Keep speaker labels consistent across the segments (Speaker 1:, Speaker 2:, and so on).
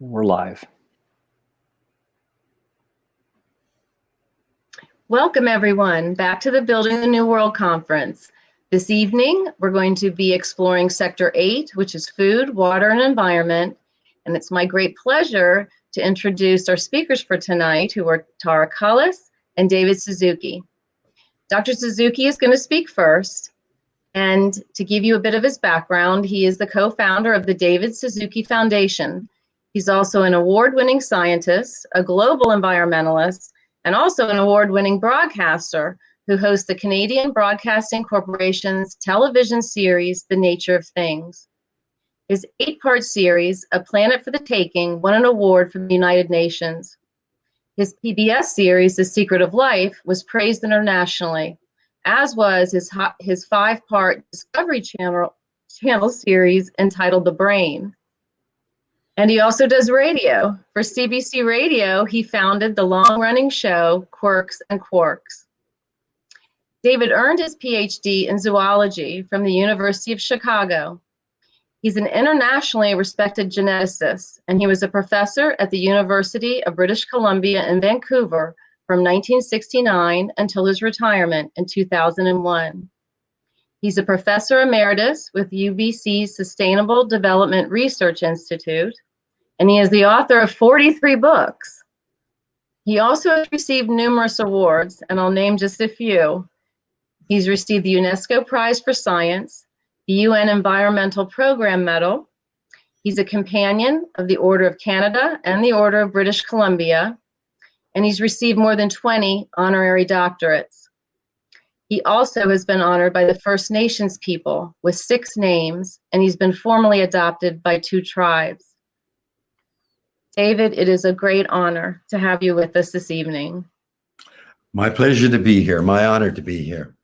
Speaker 1: We're live.
Speaker 2: Welcome everyone back to the Building the New World Conference. This evening, we're going to be exploring Sector 8, which is food, water, and environment. And it's my great pleasure to introduce our speakers for tonight, who are Tara Cullis and David Suzuki. Dr. Suzuki is going to speak first. And to give you a bit of his background, he is the co-founder of the David Suzuki Foundation. He's also an award-winning scientist, a global environmentalist, and also an award-winning broadcaster who hosts the Canadian Broadcasting Corporation's television series, The Nature of Things. His 8-part series, A Planet for the Taking, won an award from the United Nations. His PBS series, The Secret of Life, was praised internationally, as was his 5-part Discovery Channel series entitled The Brain. And he also does radio. For CBC Radio, he founded the long-running show Quirks and Quarks. David earned his Ph.D. in zoology from the University of Chicago. He's an internationally respected geneticist, and he was a professor at the University of British Columbia in Vancouver from 1969 until his retirement in 2001. He's a professor emeritus with UBC's Sustainable Development Research Institute, and he is the author of 43 books. He also has received numerous awards, and I'll name just a few. He's received the UNESCO Prize for Science, the UN Environmental Program Medal. He's a companion of the Order of Canada and the Order of British Columbia, and he's received more than 20 honorary doctorates. He also has been honored by the First Nations people with 6 names, and he's been formally adopted by 2 tribes. David, it is a great honor to have you with us this evening.
Speaker 3: My pleasure to be here, my honor to be here.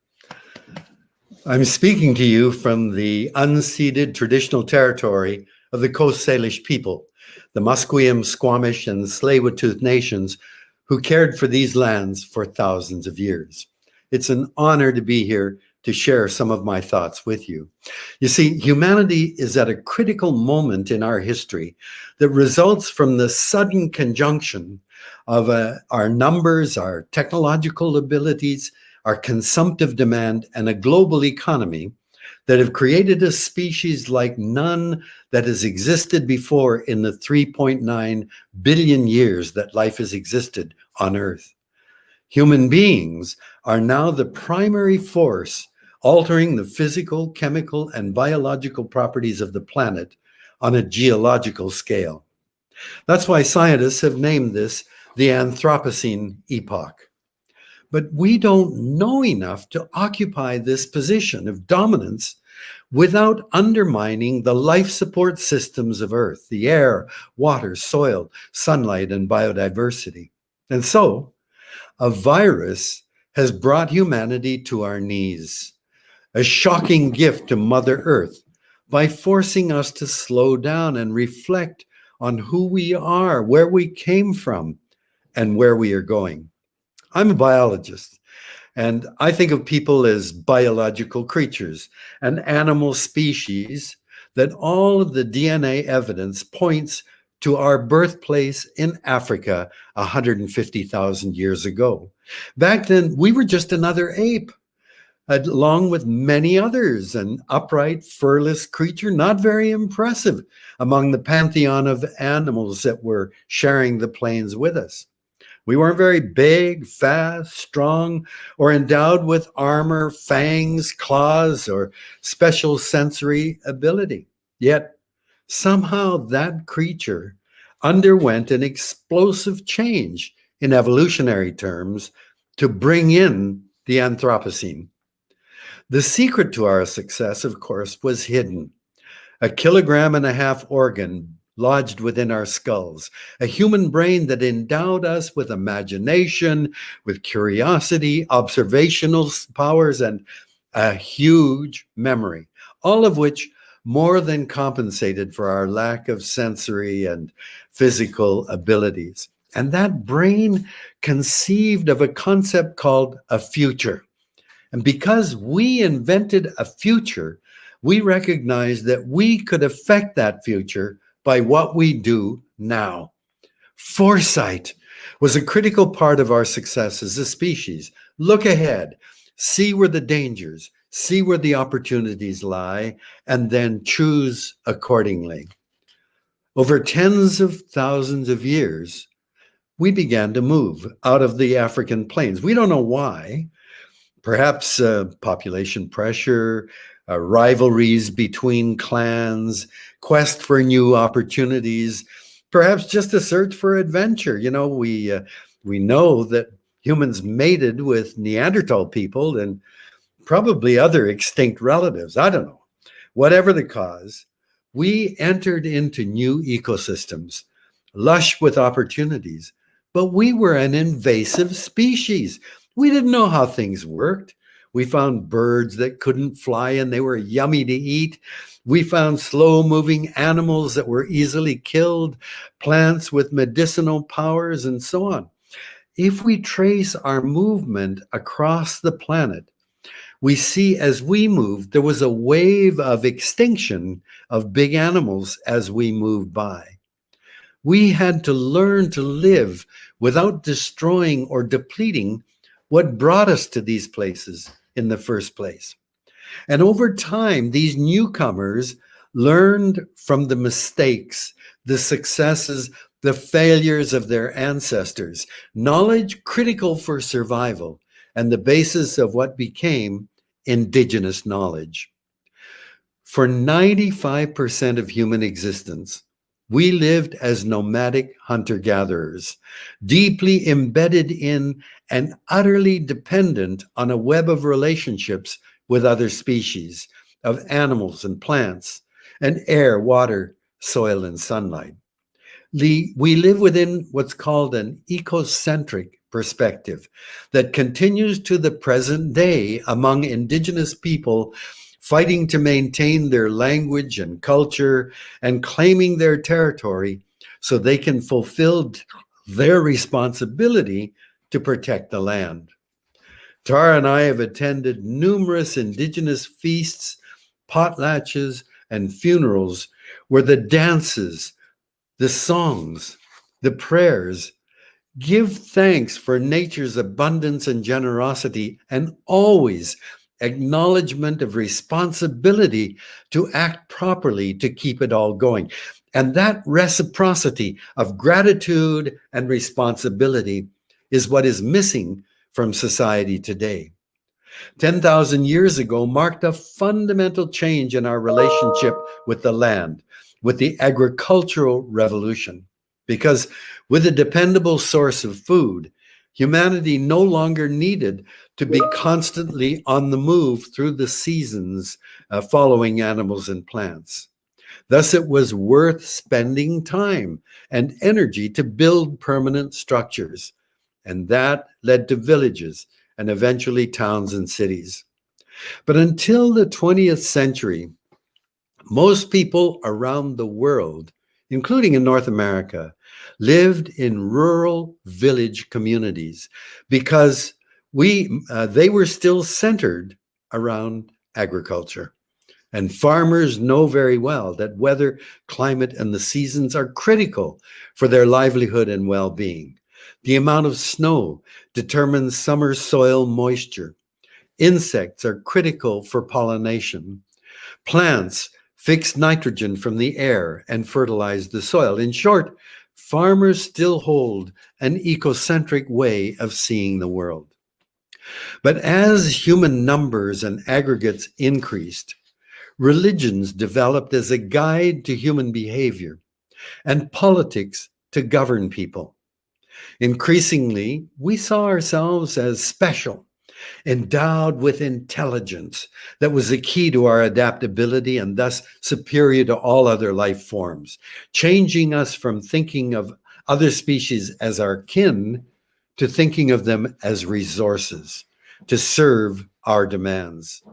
Speaker 3: I'm speaking to you from the unceded traditional territory of the Coast Salish people, the Musqueam, Squamish, and Tsleil-Waututh nations who cared for these lands for thousands of years. It's an honor to be here to share some of my thoughts with you. You see, humanity is at a critical moment in our history that results from the sudden conjunction of our numbers, our technological abilities, our consumptive demand, and a global economy that have created a species like none that has existed before in the 3.9 billion years that life has existed on Earth. Human beings are now the primary force altering the physical, chemical, and biological properties of the planet on a geological scale. That's why scientists have named this the Anthropocene epoch. But we don't know enough to occupy this position of dominance without undermining the life support systems of Earth, the air, water, soil, sunlight, and biodiversity. And so, a virus has brought humanity to our knees, a shocking gift to Mother Earth by forcing us to slow down and reflect on who we are, where we came from, and where we are going. I'm a biologist, and I think of people as biological creatures, an animal species that all of the DNA evidence points to our birthplace in Africa 150,000 years ago. Back then, we were just another ape, along with many others, an upright, furless creature, not very impressive among the pantheon of animals that were sharing the plains with us. We weren't very big, fast, strong, or endowed with armor, fangs, claws, or special sensory ability. Yet, somehow that creature underwent an explosive change in evolutionary terms to bring in the Anthropocene. The secret to our success, of course, was hidden. 1.5 kilogram organ lodged within our skulls, a human brain that endowed us with imagination, with curiosity, observational powers, and a huge memory, all of which more than compensated for our lack of sensory and physical abilities. And that brain conceived of a concept called a future. And because we invented a future, we recognized that we could affect that future by what we do now. Foresight was a critical part of our success as a species. Look ahead, see where the dangers, see where the opportunities lie, and then choose accordingly. Over tens of thousands of years, we began to move out of the African plains. We don't know why. Perhaps population pressure, rivalries between clans, quest for new opportunities, perhaps just a search for adventure. You know, we know that humans mated with Neanderthal people and probably other extinct relatives. I don't know. Whatever the cause, we entered into new ecosystems, lush with opportunities, but we were an invasive species. We didn't know how things worked. We found birds that couldn't fly and they were yummy to eat. We found slow-moving animals that were easily killed, plants with medicinal powers, and so on. If we trace our movement across the planet, we see as we moved, there was a wave of extinction of big animals as we moved by. We had to learn to live without destroying or depleting what brought us to these places in the first place. And over time, these newcomers learned from the mistakes, the successes, the failures of their ancestors, knowledge critical for survival and the basis of what became indigenous knowledge. For 95% of human existence, we lived as nomadic hunter-gatherers, deeply embedded in and utterly dependent on a web of relationships with other species, of animals and plants, and air, water, soil, and sunlight. We live within what's called an ecocentric perspective that continues to the present day among Indigenous people fighting to maintain their language and culture and claiming their territory so they can fulfill their responsibility to protect the land. Tara and I have attended numerous Indigenous feasts, potlatches, and funerals where the dances, the songs, the prayers give thanks for nature's abundance and generosity, and always acknowledgement of responsibility to act properly to keep it all going. And that reciprocity of gratitude and responsibility is what is missing from society today. 10,000 years ago marked a fundamental change in our relationship with the land, with the agricultural revolution. Because with a dependable source of food, humanity no longer needed to be constantly on the move through the seasons following animals and plants. Thus, it was worth spending time and energy to build permanent structures. And that led to villages and eventually towns and cities. But until the 20th century, most people around the world, including in North America, lived in rural village communities because they were still centered around agriculture. And farmers know very well that weather, climate, and the seasons are critical for their livelihood and well-being. The amount of snow determines summer soil moisture. Insects are critical for pollination. Plants fix nitrogen from the air and fertilize the soil. In short, farmers still hold an ecocentric way of seeing the world. But as human numbers and aggregates increased, religions developed as a guide to human behavior and politics to govern people. Increasingly, we saw ourselves as special, endowed with intelligence that was the key to our adaptability and thus superior to all other life forms, changing us from thinking of other species as our kin to thinking of them as resources to serve our demands.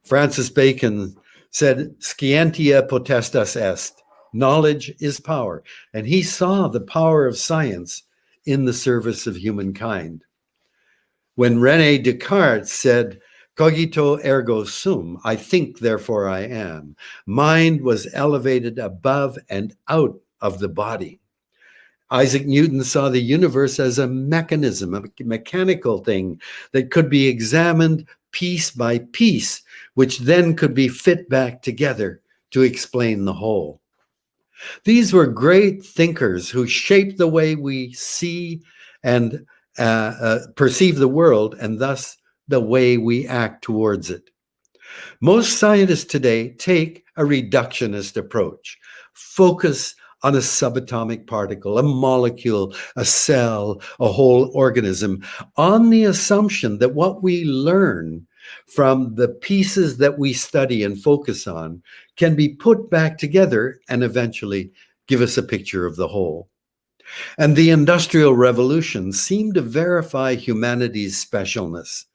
Speaker 3: Francis Bacon said, "Scientia potestas est," knowledge is power, and he saw the power of science in the service of humankind. When René Descartes said, Cogito ergo sum, I think, therefore I am. Mind was elevated above and out of the body. Isaac Newton saw the universe as a mechanism, a mechanical thing that could be examined piece by piece, which then could be fit back together to explain the whole. These were great thinkers who shaped the way we see and perceive the world, and thus the way we act towards it. Most scientists today take a reductionist approach, focus on a subatomic particle, a molecule, a cell, a whole organism, on the assumption that what we learn from the pieces that we study and focus on can be put back together and eventually give us a picture of the whole. And the Industrial Revolution seemed to verify humanity's specialness.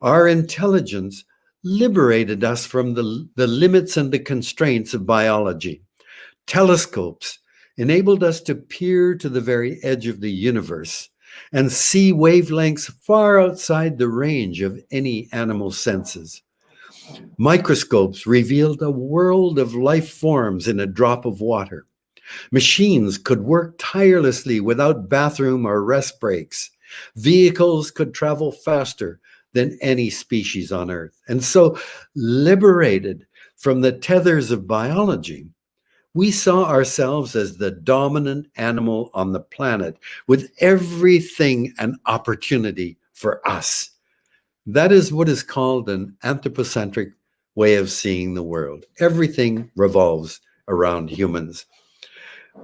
Speaker 3: Our intelligence liberated us from the limits and the constraints of biology. Telescopes enabled us to peer to the very edge of the universe and see wavelengths far outside the range of any animal senses. Microscopes revealed a world of life forms in a drop of water. Machines could work tirelessly without bathroom or rest breaks. Vehicles could travel faster than any species on Earth. And so, liberated from the tethers of biology, we saw ourselves as the dominant animal on the planet, with everything an opportunity for us. That is what is called an anthropocentric way of seeing the world. Everything revolves around humans.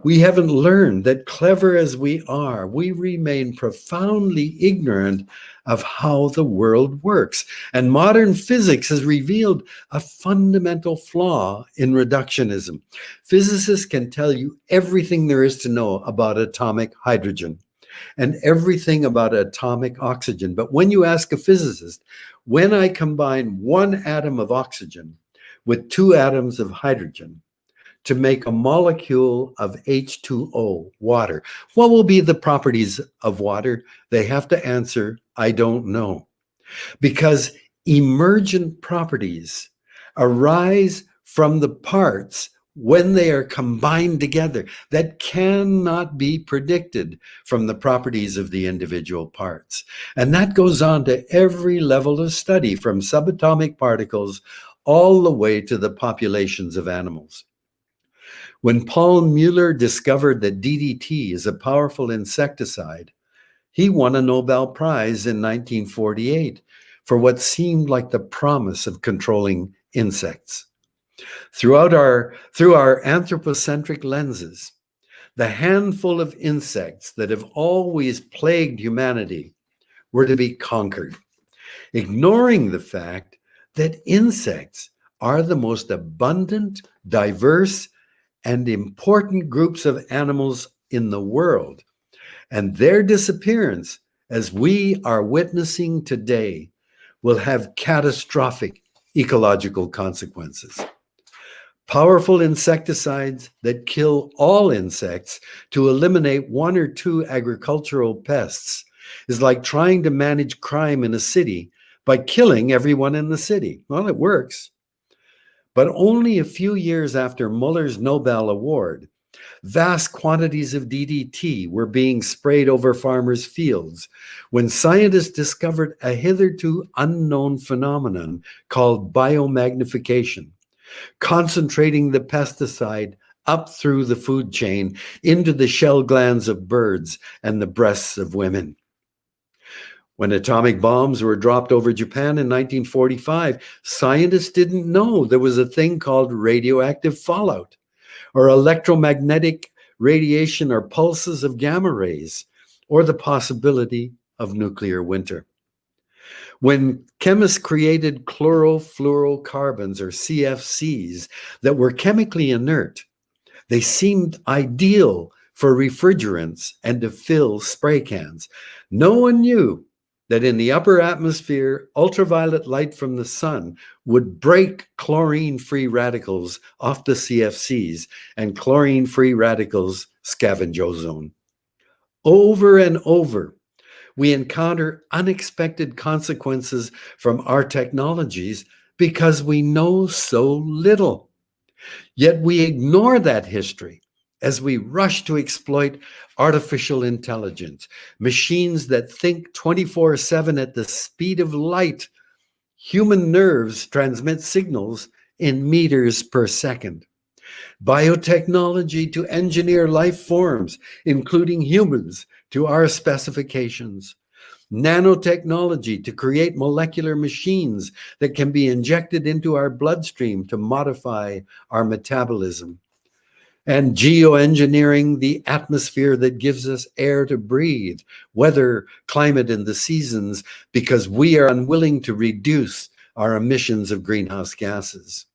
Speaker 3: We haven't learned that, clever as we are, we remain profoundly ignorant of how the world works. And modern physics has revealed a fundamental flaw in reductionism. Physicists can tell you everything there is to know about atomic hydrogen and everything about atomic oxygen. But when you ask a physicist, when I combine one atom of oxygen with two atoms of hydrogen to make a molecule of H2O, water, what will be the properties of water? They have to answer, I don't know. Because emergent properties arise from the parts when they are combined together that cannot be predicted from the properties of the individual parts. And that goes on to every level of study, from subatomic particles all the way to the populations of animals. When Paul Mueller discovered that DDT is a powerful insecticide, he won a Nobel Prize in 1948 for what seemed like the promise of controlling insects. Through our anthropocentric lenses, the handful of insects that have always plagued humanity were to be conquered, ignoring the fact that insects are the most abundant, diverse, and important groups of animals in the world. And their disappearance, as we are witnessing today, will have catastrophic ecological consequences. Powerful insecticides that kill all insects to eliminate one or two agricultural pests is like trying to manage crime in a city by killing everyone in the city. Well, it works. But only a few years after Muller's Nobel Award, vast quantities of DDT were being sprayed over farmers' fields when scientists discovered a hitherto unknown phenomenon called biomagnification, concentrating the pesticide up through the food chain into the shell glands of birds and the breasts of women. When atomic bombs were dropped over Japan in 1945, scientists didn't know there was a thing called radioactive fallout, or electromagnetic radiation, or pulses of gamma rays, or the possibility of nuclear winter. When chemists created chlorofluorocarbons, or CFCs, that were chemically inert, they seemed ideal for refrigerants and to fill spray cans. No one knew that in the upper atmosphere, ultraviolet light from the sun would break chlorine-free radicals off the CFCs, and chlorine-free radicals scavenge ozone. Over and over, We encounter unexpected consequences from our technologies because we know so little. Yet we ignore that history as we rush to exploit artificial intelligence, machines that think 24/7 at the speed of light. Human nerves transmit signals in meters per second. Biotechnology to engineer life forms, including humans, to our specifications. Nanotechnology to create molecular machines that can be injected into our bloodstream to modify our metabolism. And geoengineering the atmosphere that gives us air to breathe, weather, climate, and the seasons, because we are unwilling to reduce our emissions of greenhouse gases.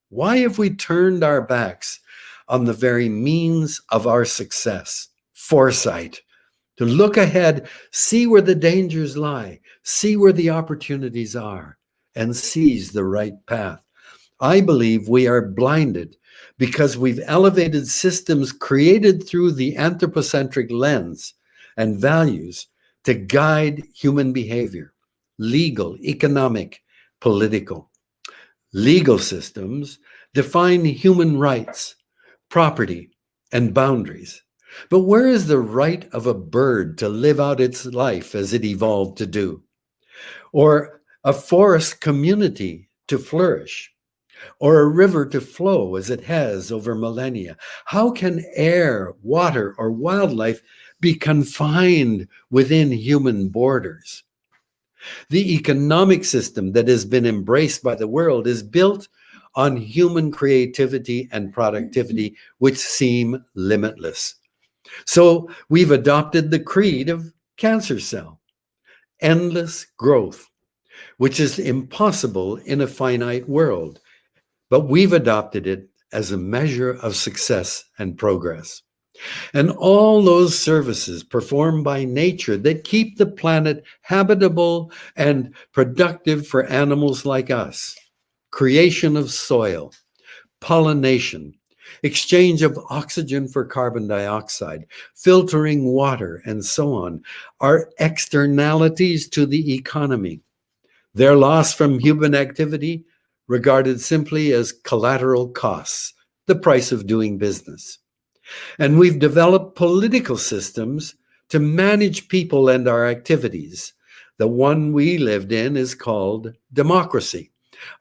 Speaker 3: Why have we turned our backs on the very means of our success? Foresight. To look ahead, see where the dangers lie, see where the opportunities are, and seize the right path. I believe we are blinded because we've elevated systems created through the anthropocentric lens and values to guide human behavior, legal, economic, political. Legal systems define human rights, property, and boundaries. But where is the right of a bird to live out its life as it evolved to do? Or a forest community to flourish? Or a river to flow as it has over millennia? How can air, water, or wildlife be confined within human borders? The economic system that has been embraced by the world is built on human creativity and productivity, which seem limitless. So we've adopted the creed of cancer cell, endless growth, which is impossible in a finite world. But we've adopted it as a measure of success and progress. And all those services performed by nature that keep the planet habitable and productive for animals like us, creation of soil, pollination, exchange of oxygen for carbon dioxide, filtering water, and so on, are externalities to the economy. Their loss from human activity regarded simply as collateral costs, the price of doing business. And we've developed political systems to manage people and our activities. The one we lived in is called democracy.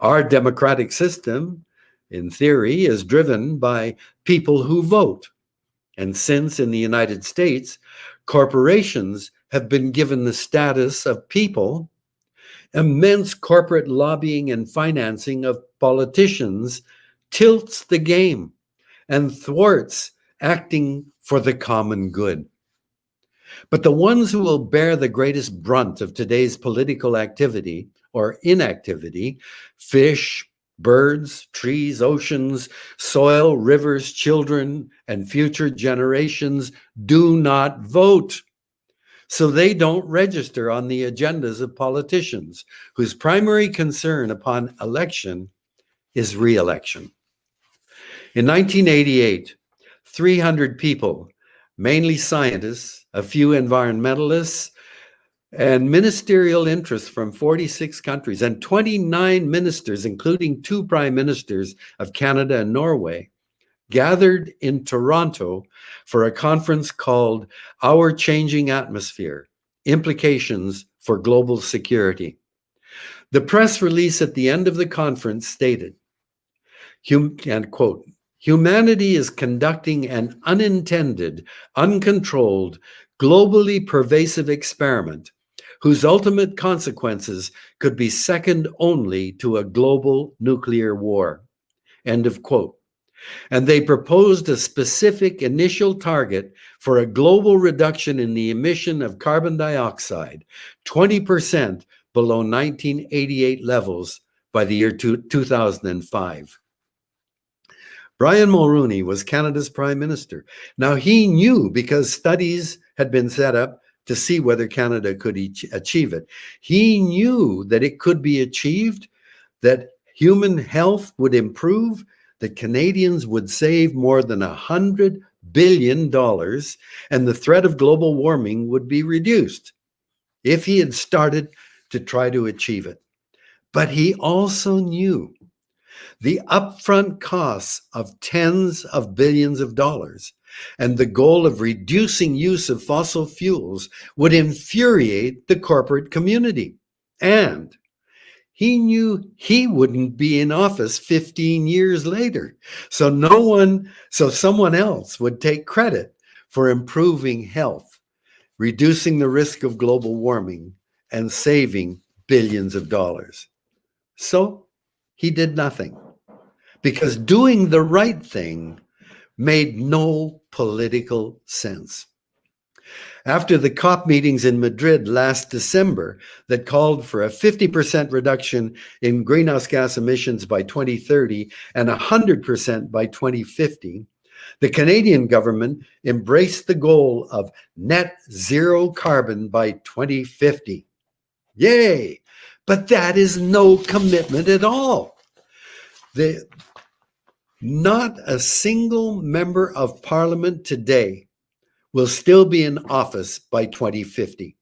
Speaker 3: Our democratic system, in theory, is driven by people who vote. And since in the United States, corporations have been given the status of people, immense corporate lobbying and financing of politicians tilts the game and thwarts acting for the common good. But the ones who will bear the greatest brunt of today's political activity or inactivity, fish, birds, trees, oceans, soil, rivers, children, and future generations, do not vote. So they don't register on the agendas of politicians whose primary concern upon election is re-election. In 1988, 300 people, mainly scientists, a few environmentalists, and ministerial interests from 46 countries, and 29 ministers, including 2 prime ministers of Canada and Norway, gathered in Toronto for a conference called Our Changing Atmosphere: Implications for Global Security. The press release at the end of the conference stated, and quote, "Humanity is conducting an unintended, uncontrolled, globally pervasive experiment whose ultimate consequences could be second only to a global nuclear war." End of quote. And they proposed a specific initial target for a global reduction in the emission of carbon dioxide, 20% below 1988 levels by the year 2005. Brian Mulroney was Canada's Prime Minister. Now he knew, because studies had been set up to see whether Canada could achieve it. He knew that it could be achieved, that human health would improve, that Canadians would save more than $100 billion, and the threat of global warming would be reduced. if he had started to try to achieve it. But he also knew the upfront costs of tens of billions of dollars and the goal of reducing use of fossil fuels would infuriate the corporate community. And he knew he wouldn't be in office 15 years later. So someone else would take credit for improving health, reducing the risk of global warming, and saving billions of dollars. So he did nothing, because doing the right thing made no political sense. After the COP meetings in Madrid last December that called for a 50% reduction in greenhouse gas emissions by 2030 and 100% by 2050, the Canadian government embraced the goal of net zero carbon by 2050. Yay! But that is no commitment at all. Not a single member of parliament today will still be in office by 2050.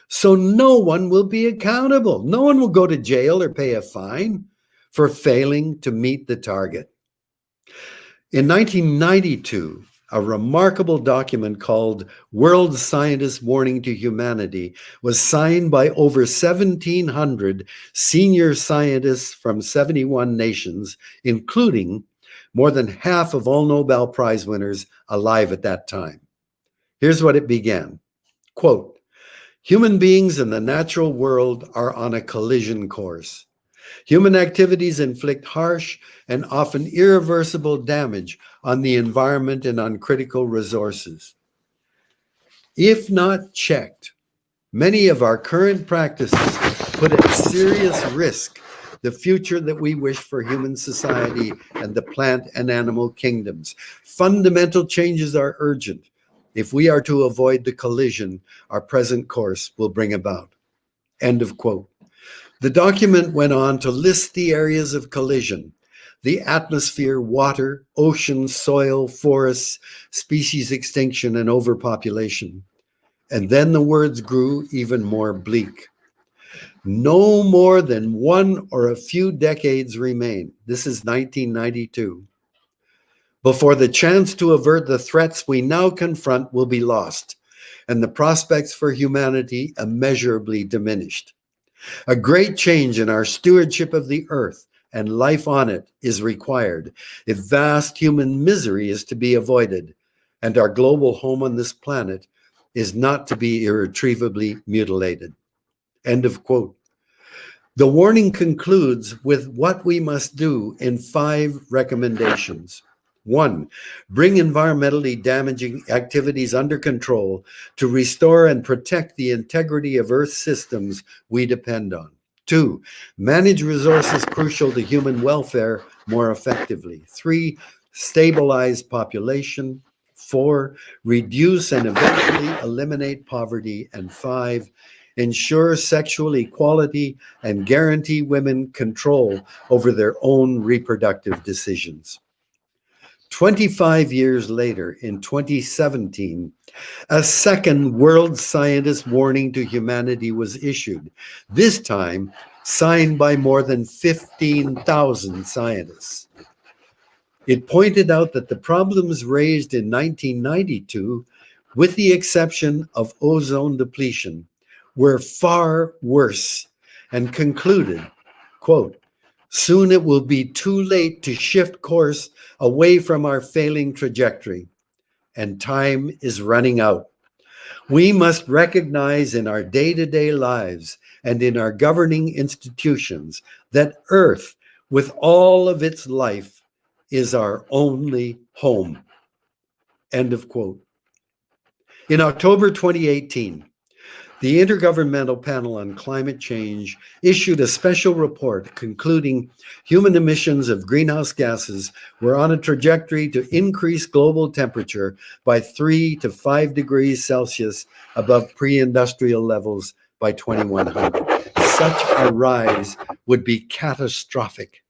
Speaker 3: So no one will be accountable. No one will go to jail or pay a fine for failing to meet the target. In 1992, a remarkable document called World Scientists' Warning to Humanity was signed by over 1,700 senior scientists from 71 nations, including more than half of all Nobel Prize winners alive at that time. Here's what it began. Quote, "Human beings and the natural world are on a collision course. Human activities inflict harsh and often irreversible damage on the environment and on critical resources. If not checked, many of our current practices put at serious risk the future that we wish for human society and the plant and animal kingdoms. Fundamental changes are urgent if we are to avoid the collision our present course will bring about." End of quote. The document went on to list the areas of collision: the atmosphere, water, ocean, soil, forests, species extinction, and overpopulation. And then the words grew even more bleak. No more than one or a few decades remain. This is 1992. Before the chance to avert the threats we now confront will be lost, and the prospects for humanity immeasurably diminished. A great change in our stewardship of the earth and life on it is required if vast human misery is to be avoided, and our global home on this planet is not to be irretrievably mutilated. End of quote. The warning concludes with what we must do in 5 recommendations. 1, bring environmentally damaging activities under control to restore and protect the integrity of Earth systems we depend on. 2, manage resources crucial to human welfare more effectively. 3, stabilize population. 4, reduce and eventually eliminate poverty. And 5, ensure sexual equality and guarantee women control over their own reproductive decisions. 25 years later, in 2017, a second World Scientist Warning to Humanity was issued, this time signed by more than 15,000 scientists. It pointed out that the problems raised in 1992, with the exception of ozone depletion, were far worse, and concluded, quote, "Soon it will be too late to shift course away from our failing trajectory, and time is running out. We must recognize in our day-to-day lives and in our governing institutions that Earth, with all of its life, is our only home." End of quote. In October 2018, the Intergovernmental Panel on Climate Change issued a special report concluding human emissions of greenhouse gases were on a trajectory to increase global temperature by 3 to 5 degrees Celsius above pre-industrial levels by 2100. Such a rise would be catastrophic,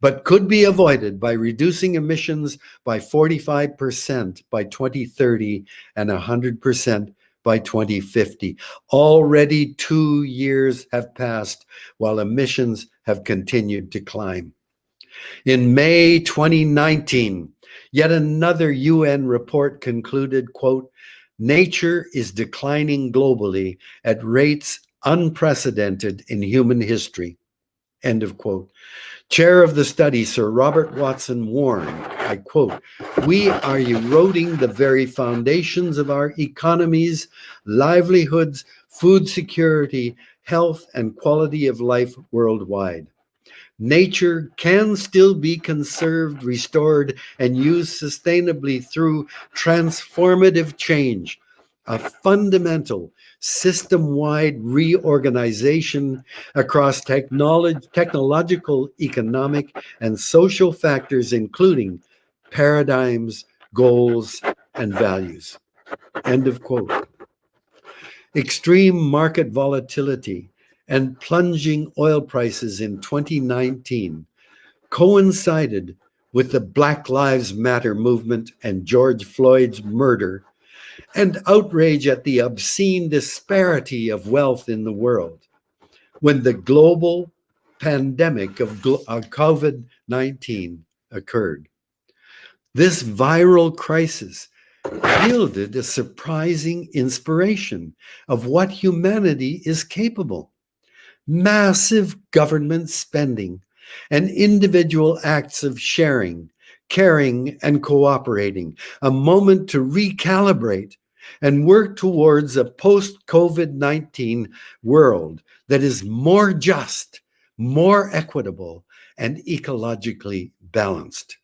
Speaker 3: but could be avoided by reducing emissions by 45% by 2030 and 100% by 2050. Already 2 years have passed while emissions have continued to climb. In May 2019, yet another UN report concluded, quote, nature is declining globally at rates unprecedented in human history, end of quote. Chair of the study, Sir Robert Watson warned, I quote, we are eroding the very foundations of our economies, livelihoods, food security, health, and quality of life worldwide. Nature can still be conserved, restored, and used sustainably through transformative change, a fundamental system-wide reorganization across technological, economic, and social factors, including paradigms, goals, and values. End of quote. Extreme market volatility and plunging oil prices in 2019 coincided with the Black Lives Matter movement and George Floyd's murder, and outrage at the obscene disparity of wealth in the world, when the global pandemic of COVID-19 occurred. This viral crisis yielded a surprising inspiration of what humanity is capable. Massive government spending and individual acts of sharing, caring, and cooperating, a moment to recalibrate and work towards a post-COVID-19 world that is more just, more equitable, and ecologically balanced.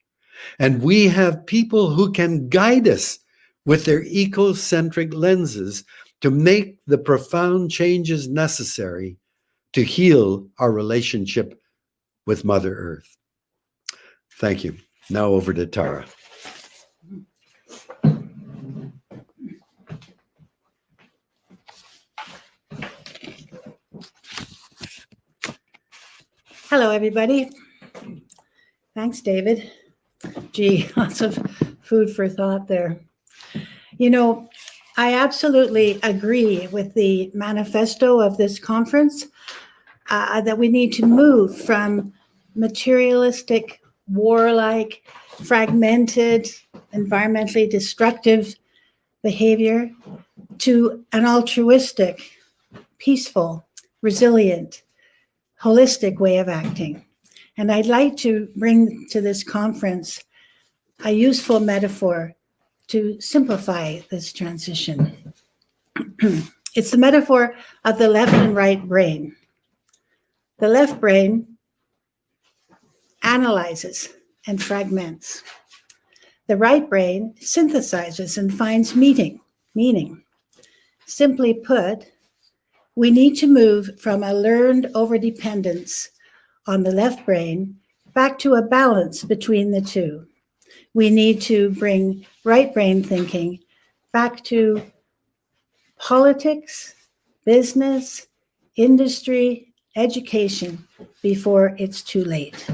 Speaker 3: And we have people who can guide us with their ecocentric lenses to make the profound changes necessary to heal our relationship with Mother Earth. Thank you. Now over to Tara.
Speaker 1: Hello, everybody. Thanks, David. Gee, lots of food for thought there. You know, I absolutely agree with the manifesto of this conference that we need to move from materialistic, warlike, fragmented, environmentally destructive behavior to an altruistic, peaceful, resilient, holistic way of acting. And I'd like to bring to this conference a useful metaphor to simplify this transition. It's the metaphor of the left and right brain. The left brain analyzes and fragments. The right brain synthesizes and finds meaning. Simply put, we need to move from a learned overdependence on the left brain back to a balance between the two. We need to bring right brain thinking back to politics, business, industry, education before it's too late.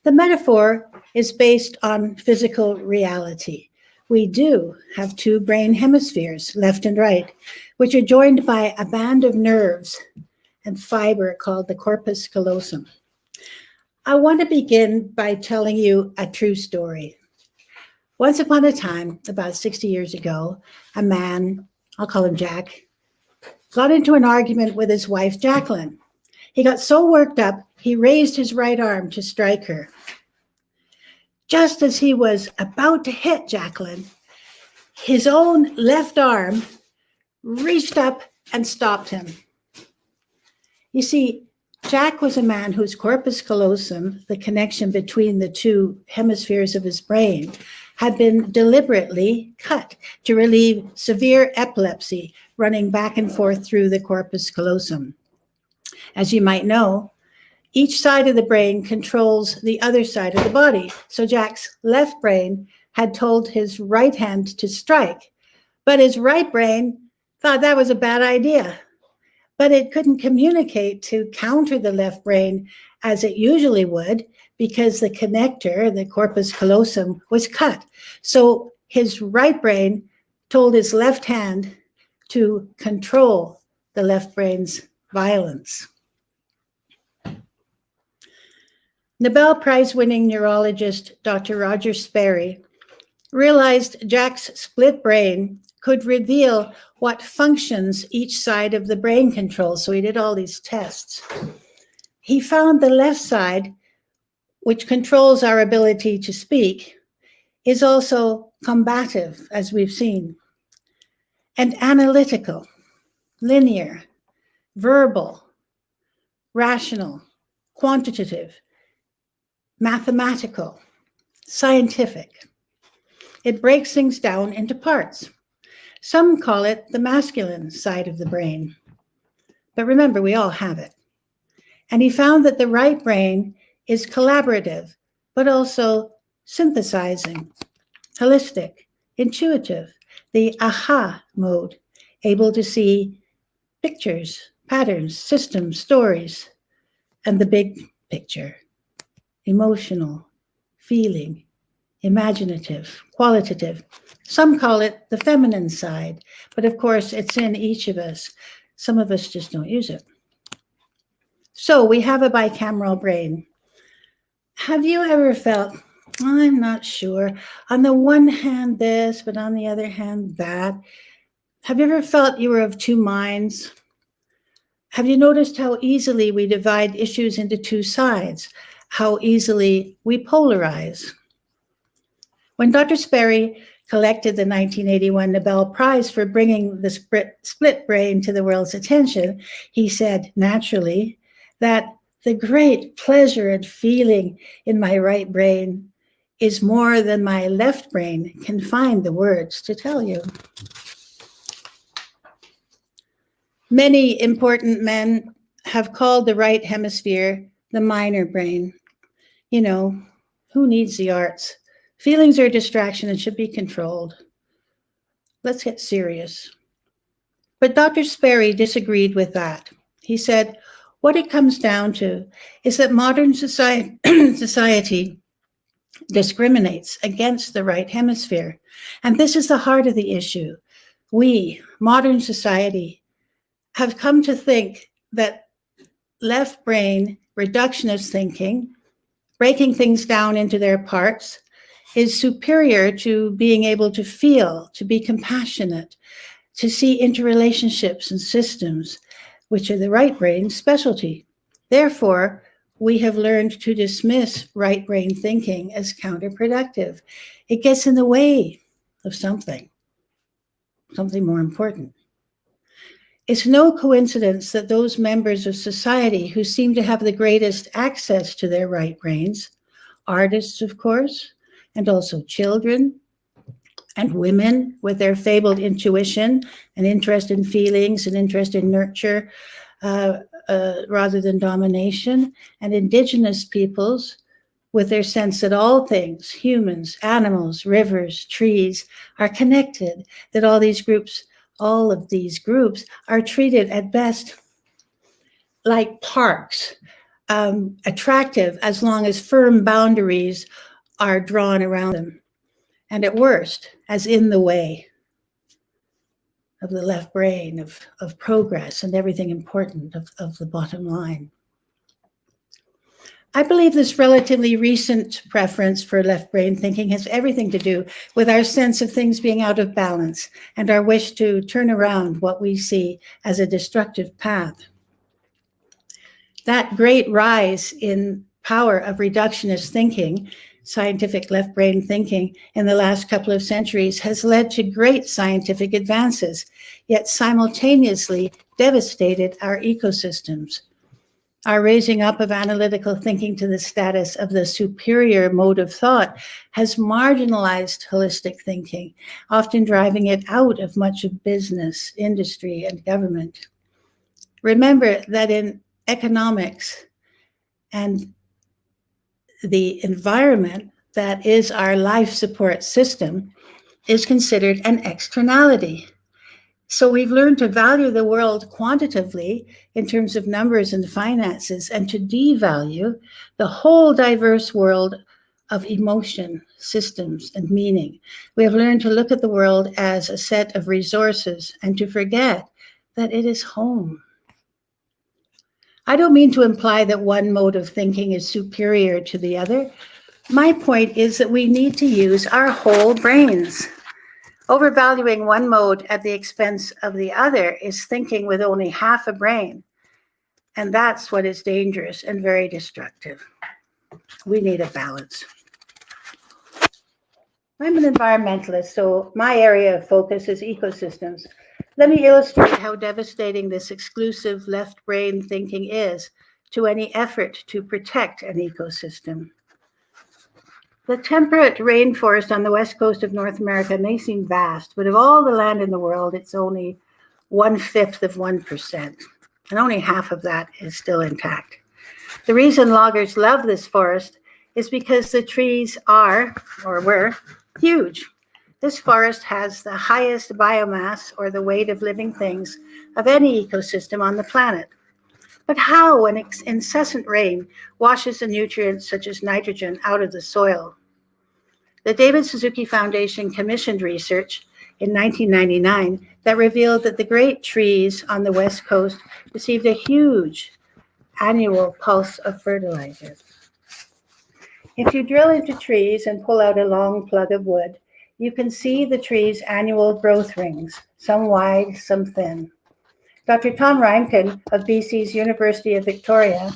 Speaker 1: The metaphor is based on physical reality. We do have two brain hemispheres, left and right, which are joined by a band of nerves and fiber called the corpus callosum. I want to begin by telling you a true story. Once upon a time, about 60 years ago, a man, I'll call him Jack, got into an argument with his wife, Jacqueline. He got so worked up, he raised his right arm to strike her. Just as he was about to hit Jacqueline, his own left arm reached up and stopped him. You see, Jack was a man whose corpus callosum, the connection between the two hemispheres of his brain, had been deliberately cut to relieve severe epilepsy running back and forth through the corpus callosum. As you might know, each side of the brain controls the other side of the body. So Jack's left brain had told his right hand to strike, but his right brain thought that was a bad idea. But it couldn't communicate to counter the left brain as it usually would because the connector, the corpus callosum, was cut. So his right brain told his left hand to control the left brain's violence. Nobel Prize-winning neurologist Dr. Roger Sperry realized Jack's split brain could reveal what functions each side of the brain controls, so he did all these tests. He found the left side, which controls our ability to speak, is also combative, as we've seen, and analytical, linear, verbal, rational, quantitative, mathematical, scientific. It breaks things down into parts. Some call it the masculine side of the brain. But remember, we all have it. And he found that the right brain is collaborative, but also synthesizing, holistic, intuitive, the aha mode, able to see pictures, patterns, systems, stories, and the big picture, emotional, feeling, imaginative, qualitative. Some call it the feminine side, but of course it's in each of us. Some of us just don't use it. So we have a bicameral brain. Have you ever felt, I'm not sure, on the one hand this, but on the other hand that? Have you ever felt you were of two minds? Have you noticed how easily we divide issues into two sides? How easily we polarize? When Dr. Sperry collected the 1981 Nobel Prize for bringing the split brain to the world's attention, he said, naturally, that the great pleasure and feeling in my right brain is more than my left brain can find the words to tell you. Many important men have called the right hemisphere the minor brain. You know, who needs the arts? Feelings are a distraction and should be controlled. Let's get serious. But Dr. Sperry disagreed with that. He said, what it comes down to is that modern society discriminates against the right hemisphere. And this is the heart of the issue. We, modern society, have come to think that left brain reductionist thinking, breaking things down into their parts, is superior to being able to feel, to be compassionate, to see interrelationships and systems, which are the right brain's specialty. Therefore, we have learned to dismiss right brain thinking as counterproductive. It gets in the way of something more important. It's no coincidence that those members of society who seem to have the greatest access to their right brains, artists, of course, and also children and women with their fabled intuition and interest in feelings and interest in nurture rather than domination, and Indigenous peoples with their sense that all things, humans, animals, rivers, trees, are connected, that all of these groups are treated at best like parks, attractive as long as firm boundaries are drawn around them, and at worst, as in the way of the left brain, of progress and everything important of the bottom line. I believe this relatively recent preference for left brain thinking has everything to do with our sense of things being out of balance and our wish to turn around what we see as a destructive path. That great rise in power of reductionist thinking, scientific left brain thinking, in the last couple of centuries has led to great scientific advances, yet simultaneously devastated our ecosystems. Our raising up of analytical thinking to the status of the superior mode of thought has marginalized holistic thinking, often driving it out of much of business, industry, and government. Remember that in economics and the environment that is our life support system is considered an externality. So we've learned to value the world quantitatively in terms of numbers and finances, and to devalue the whole diverse world of emotion, systems, and meaning. We have learned to look at the world as a set of resources and to forget that it is home. I don't mean to imply that one mode of thinking is superior to the other. My point is that we need to use our whole brains. Overvaluing one mode at the expense of the other is thinking with only half a brain. And that's what is dangerous and very destructive. We need a balance. I'm an environmentalist, so my area of focus is ecosystems. Let me illustrate how devastating this exclusive left brain thinking is to any effort to protect an ecosystem. The temperate rainforest on the west coast of North America may seem vast, but of all the land in the world, it's only 1/5 of 1%, and only half of that is still intact. The reason loggers love this forest is because the trees are, or were, huge. This forest has the highest biomass, or the weight of living things, of any ecosystem on the planet. But how an incessant rain washes the nutrients such as nitrogen out of the soil? The David Suzuki Foundation commissioned research in 1999 that revealed that the great trees on the West Coast received a huge annual pulse of fertilizer. If you drill into trees and pull out a long plug of wood, you can see the tree's annual growth rings, some wide, some thin. Dr. Tom Reimken of BC's University of Victoria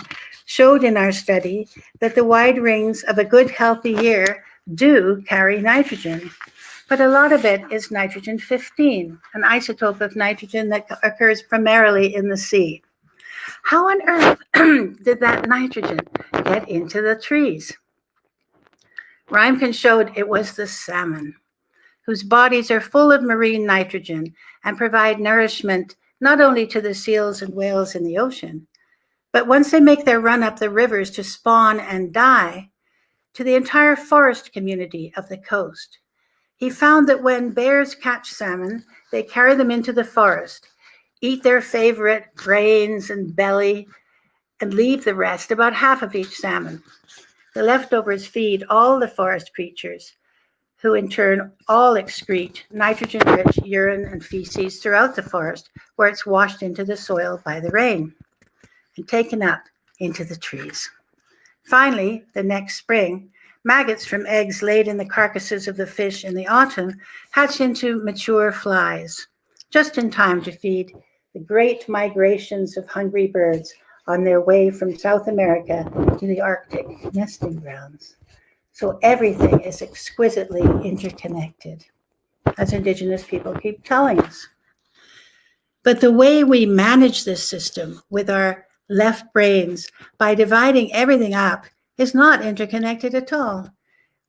Speaker 1: showed in our study that the wide rings of a good healthy year do carry nitrogen, but a lot of it is nitrogen-15, an isotope of nitrogen that occurs primarily in the sea. How on earth did that nitrogen get into the trees? Reimken showed it was the salmon, whose bodies are full of marine nitrogen and provide nourishment not only to the seals and whales in the ocean, but once they make their run up the rivers to spawn and die, to the entire forest community of the coast. He found that when bears catch salmon, they carry them into the forest, eat their favorite brains and belly, and leave the rest, about half of each salmon. The leftovers feed all the forest creatures, who in turn all excrete nitrogen-rich urine and feces throughout the forest, where it's washed into the soil by the rain and taken up into the trees. Finally, the next spring, maggots from eggs laid in the carcasses of the fish in the autumn hatch into mature flies, just in time to feed the great migrations of hungry birds on their way from South America to the Arctic nesting grounds. So everything is exquisitely interconnected, as Indigenous people keep telling us. But the way we manage this system with our left brains by dividing everything up is not interconnected at all.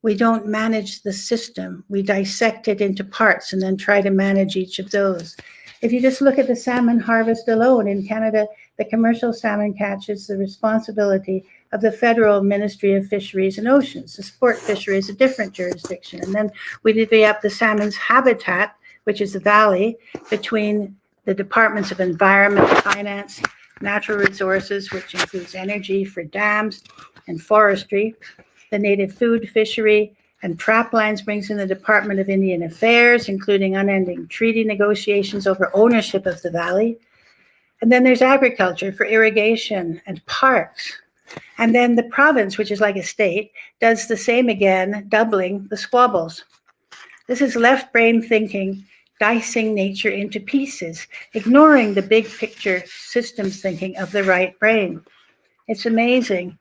Speaker 1: We don't manage the system. We dissect it into parts and then try to manage each of those. If you just look at the salmon harvest alone in Canada, the commercial salmon catch is the responsibility of the Federal Ministry of Fisheries and Oceans. The sport fishery is a different jurisdiction. And then we divvy up the salmon's habitat, which is the valley, between the Departments of Environment, Finance, Natural Resources, which includes energy for dams and forestry, the native food fishery, and trap lines brings in the Department of Indian Affairs, including unending treaty negotiations over ownership of the valley. And then there's agriculture for irrigation and parks. And then the province, which is like a state, does the same again, doubling the squabbles. This is left brain thinking, dicing nature into pieces, ignoring the big picture systems thinking of the right brain. It's amazing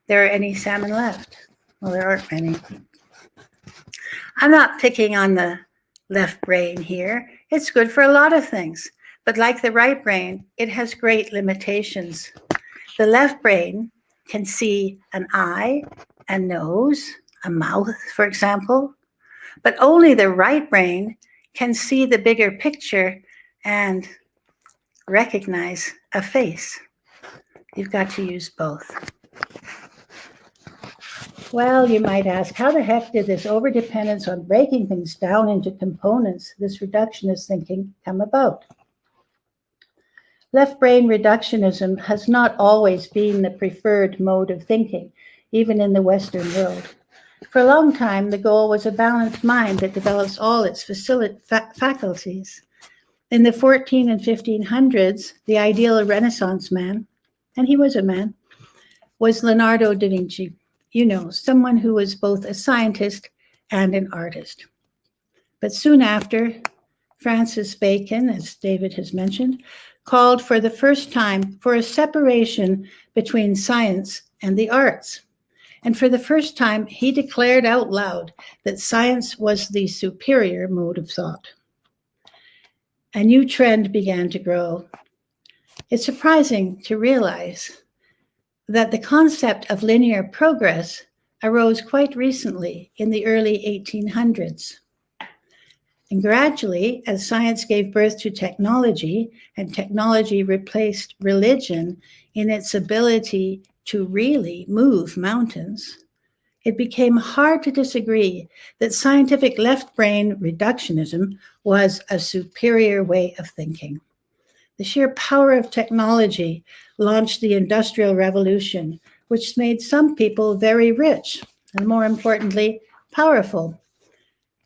Speaker 1: there are any salmon left. Well, there aren't many. I'm not picking on the left brain here. It's good for a lot of things, but like the right brain, it has great limitations. The left brain can see an eye, a nose, a mouth, for example, but only the right brain can see the bigger picture and recognize a face. You've got to use both. Well, you might ask, how the heck did this overdependence on breaking things down into components, this reductionist thinking, come about? Left brain reductionism has not always been the preferred mode of thinking, even in the Western world. For a long time, the goal was a balanced mind that develops all its faculties. In the 14 and 1500s, the ideal Renaissance man, and he was a man, was Leonardo da Vinci. You know, someone who was both a scientist and an artist. But soon after, Francis Bacon, as David has mentioned, called for the first time for a separation between science and the arts. And for the first time, he declared out loud that science was the superior mode of thought. A new trend began to grow. It's surprising to realize that the concept of linear progress arose quite recently in the early 1800s. And gradually, as science gave birth to technology, and technology replaced religion in its ability to really move mountains, it became hard to disagree that scientific left brain reductionism was a superior way of thinking. The sheer power of technology launched the Industrial Revolution, which made some people very rich, and more importantly, powerful,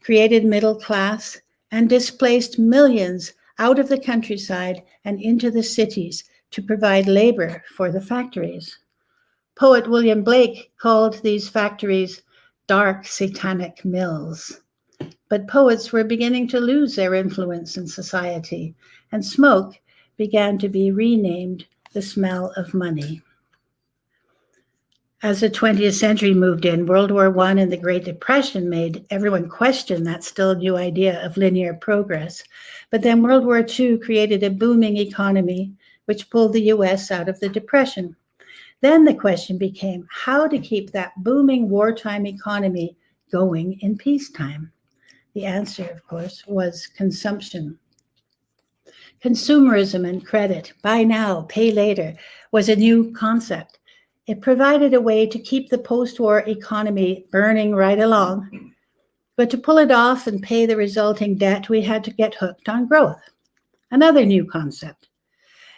Speaker 1: created middle class, and displaced millions out of the countryside and into the cities to provide labor for the factories. Poet William Blake called these factories dark satanic mills. But poets were beginning to lose their influence in society, and smoke began to be renamed the smell of money. As the 20th century moved in, World War I and the Great Depression made everyone question that still new idea of linear progress. But then World War II created a booming economy, which pulled the US out of the Depression. Then the question became how to keep that booming wartime economy going in peacetime. The answer, of course, was consumption. Consumerism and credit, buy now, pay later, was a new concept. It provided a way to keep the post-war economy burning right along. But to pull it off and pay the resulting debt, we had to get hooked on growth, another new concept.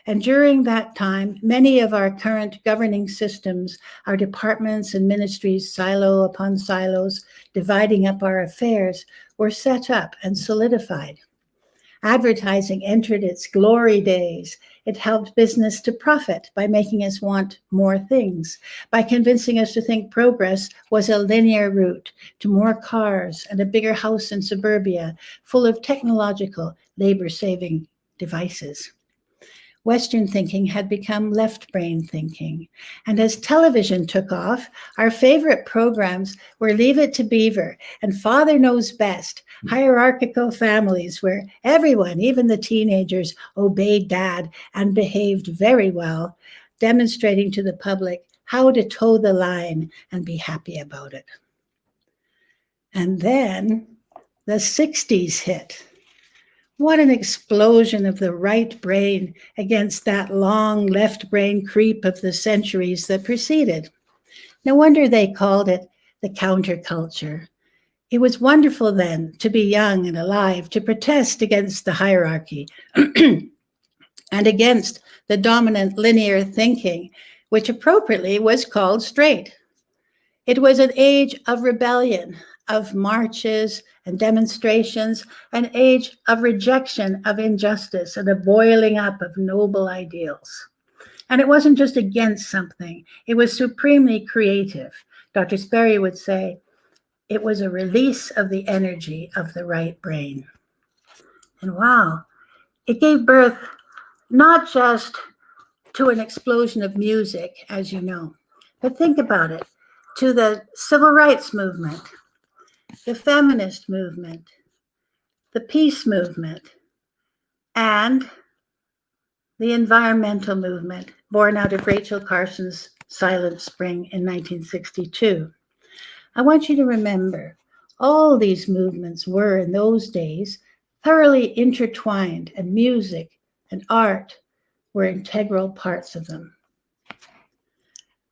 Speaker 1: And during that time, many of our current governing systems, our departments and ministries, silo upon silos, dividing up our affairs, were set up and solidified. Advertising entered its glory days. It helped business to profit by making us want more things, by convincing us to think progress was a linear route to more cars and a bigger house in suburbia, full of technological, labor-saving devices. Western thinking had become left brain thinking. And as television took off, our favorite programs were Leave It to Beaver and Father Knows Best, hierarchical families where everyone, even the teenagers, obeyed dad and behaved very well, demonstrating to the public how to toe the line and be happy about it. And then the 60s hit. What an explosion of the right brain against that long left brain creep of the centuries that preceded. No wonder they called it the counterculture. It was wonderful then to be young and alive, to protest against the hierarchy and against the dominant linear thinking, which appropriately was called straight. It was an age of rebellion, of marches and demonstrations, an age of rejection of injustice and a boiling up of noble ideals. And it wasn't just against something, it was supremely creative. Dr. Sperry would say, it was a release of the energy of the right brain. And wow, it gave birth not just to an explosion of music, as you know, but think about it, to the civil rights movement, the feminist movement, the peace movement, and the environmental movement born out of Rachel Carson's Silent Spring in 1962. I want you to remember, all these movements were, in those days, thoroughly intertwined, and music and art were integral parts of them.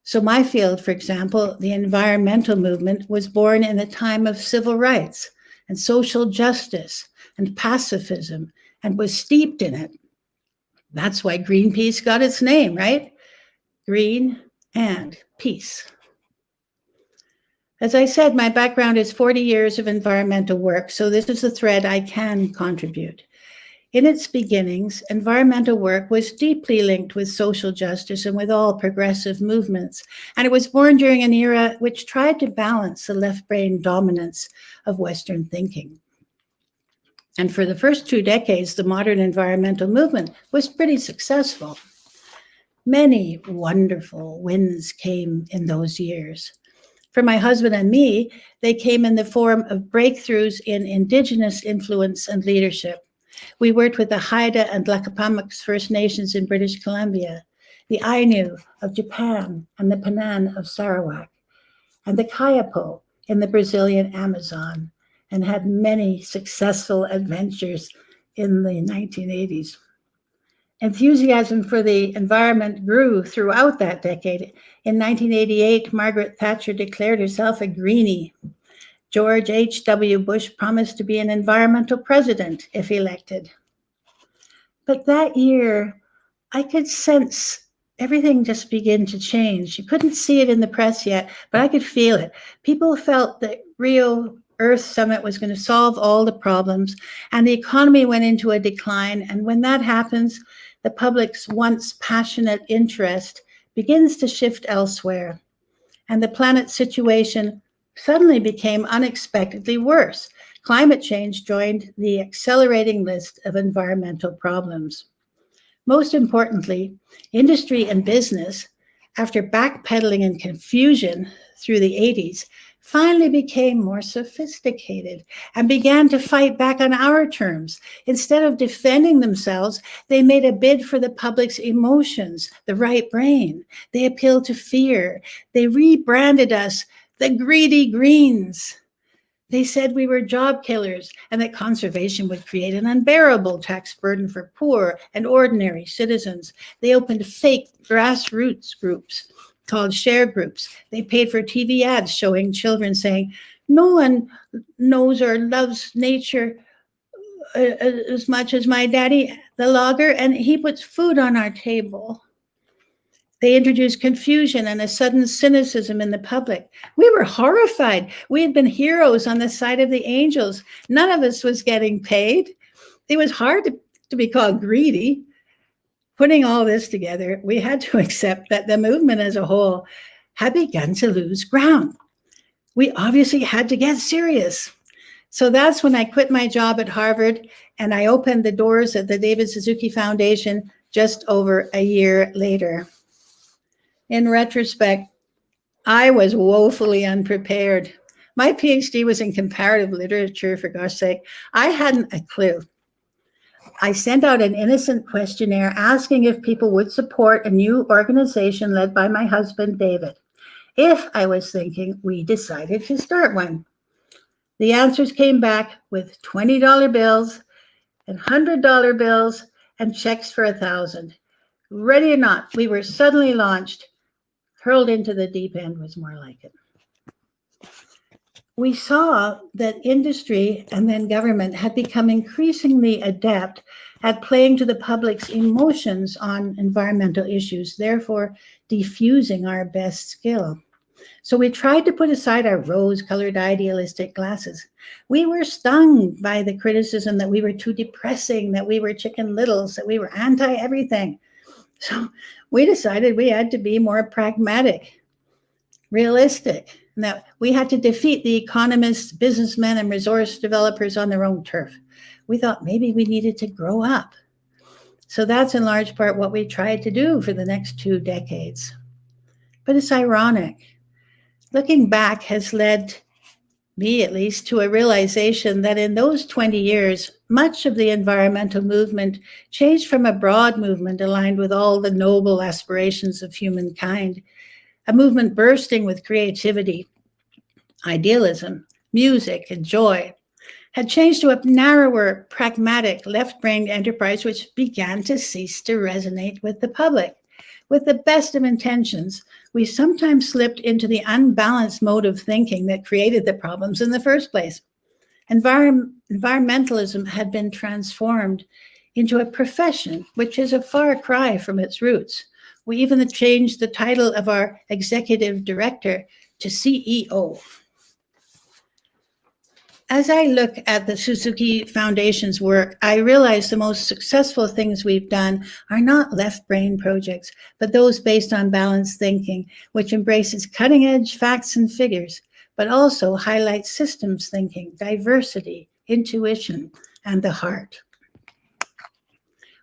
Speaker 1: So my field, for example, the environmental movement, was born in a time of civil rights and social justice and pacifism and was steeped in it. That's why Greenpeace got its name, right? Green and peace. As I said, my background is 40 years of environmental work, so this is the thread I can contribute. In its beginnings, environmental work was deeply linked with social justice and with all progressive movements, and it was born during an era which tried to balance the left-brain dominance of Western thinking. And for the first 2 decades, the modern environmental movement was pretty successful. Many wonderful wins came in those years. For my husband and me, they came in the form of breakthroughs in Indigenous influence and leadership. We worked with the Haida and Lakapamak First Nations in British Columbia, the Ainu of Japan and the Panan of Sarawak, and the Kayapo in the Brazilian Amazon, and had many successful adventures in the 1980s. Enthusiasm for the environment grew throughout that decade. In 1988, Margaret Thatcher declared herself a greenie. George H.W. Bush promised to be an environmental president if elected. But that year, I could sense everything just begin to change. You couldn't see it in the press yet, but I could feel it. People felt that Rio Earth Summit was going to solve all the problems, and the economy went into a decline. And when that happens, the public's once passionate interest begins to shift elsewhere, and the planet's situation suddenly became unexpectedly worse. Climate change joined the accelerating list of environmental problems. Most importantly, industry and business, after backpedaling in confusion through the 80s, finally became more sophisticated and began to fight back on our terms. Instead of defending themselves, they made a bid for the public's emotions, the right brain. They appealed to fear. They rebranded us the greedy Greens. They said we were job killers and that conservation would create an unbearable tax burden for poor and ordinary citizens. They opened fake grassroots groups called share groups. They paid for TV ads showing children saying, "No one knows or loves nature as much as my daddy, the logger, and he puts food on our table." They introduced confusion and a sudden cynicism in the public. We were horrified. We had been heroes on the side of the angels. None of us was getting paid. It was hard to be called greedy. Putting all this together, we had to accept that the movement as a whole had begun to lose ground. We obviously had to get serious. So that's when I quit my job at Harvard and I opened the doors of the David Suzuki Foundation just over a year later. In retrospect, I was woefully unprepared. My Ph.D. was in comparative literature, for gosh sake. I hadn't a clue. I sent out an innocent questionnaire asking if people would support a new organization led by my husband, David. If I was thinking, we decided to start one. The answers came back with $20 bills and $100 bills and checks for $1,000. Ready or not, we were suddenly launched. Hurled into the deep end was more like it. We saw that industry and then government had become increasingly adept at playing to the public's emotions on environmental issues, therefore diffusing our best skill. So we tried to put aside our rose-colored idealistic glasses. We were stung by the criticism that we were too depressing, that we were chicken littles, that we were anti-everything. So we decided we had to be more pragmatic, realistic, and that we had to defeat the economists, businessmen, and resource developers on their own turf. We thought maybe we needed to grow up. So that's in large part what we tried to do for the next 2 decades. But it's ironic. Looking back has led me, at least, to a realization that in those 20 years, much of the environmental movement changed from a broad movement aligned with all the noble aspirations of humankind, a movement bursting with creativity, idealism, music, and joy, had changed to a narrower, pragmatic, left-brained enterprise which began to cease to resonate with the public. With the best of intentions, we sometimes slipped into the unbalanced mode of thinking that created the problems in the first place. Environmentalism had been transformed into a profession, which is a far cry from its roots. We even changed the title of our executive director to CEO. As I look at the Suzuki Foundation's work, I realize the most successful things we've done are not left brain projects, but those based on balanced thinking, which embraces cutting edge facts and figures, but also highlights systems thinking, diversity, intuition, and the heart.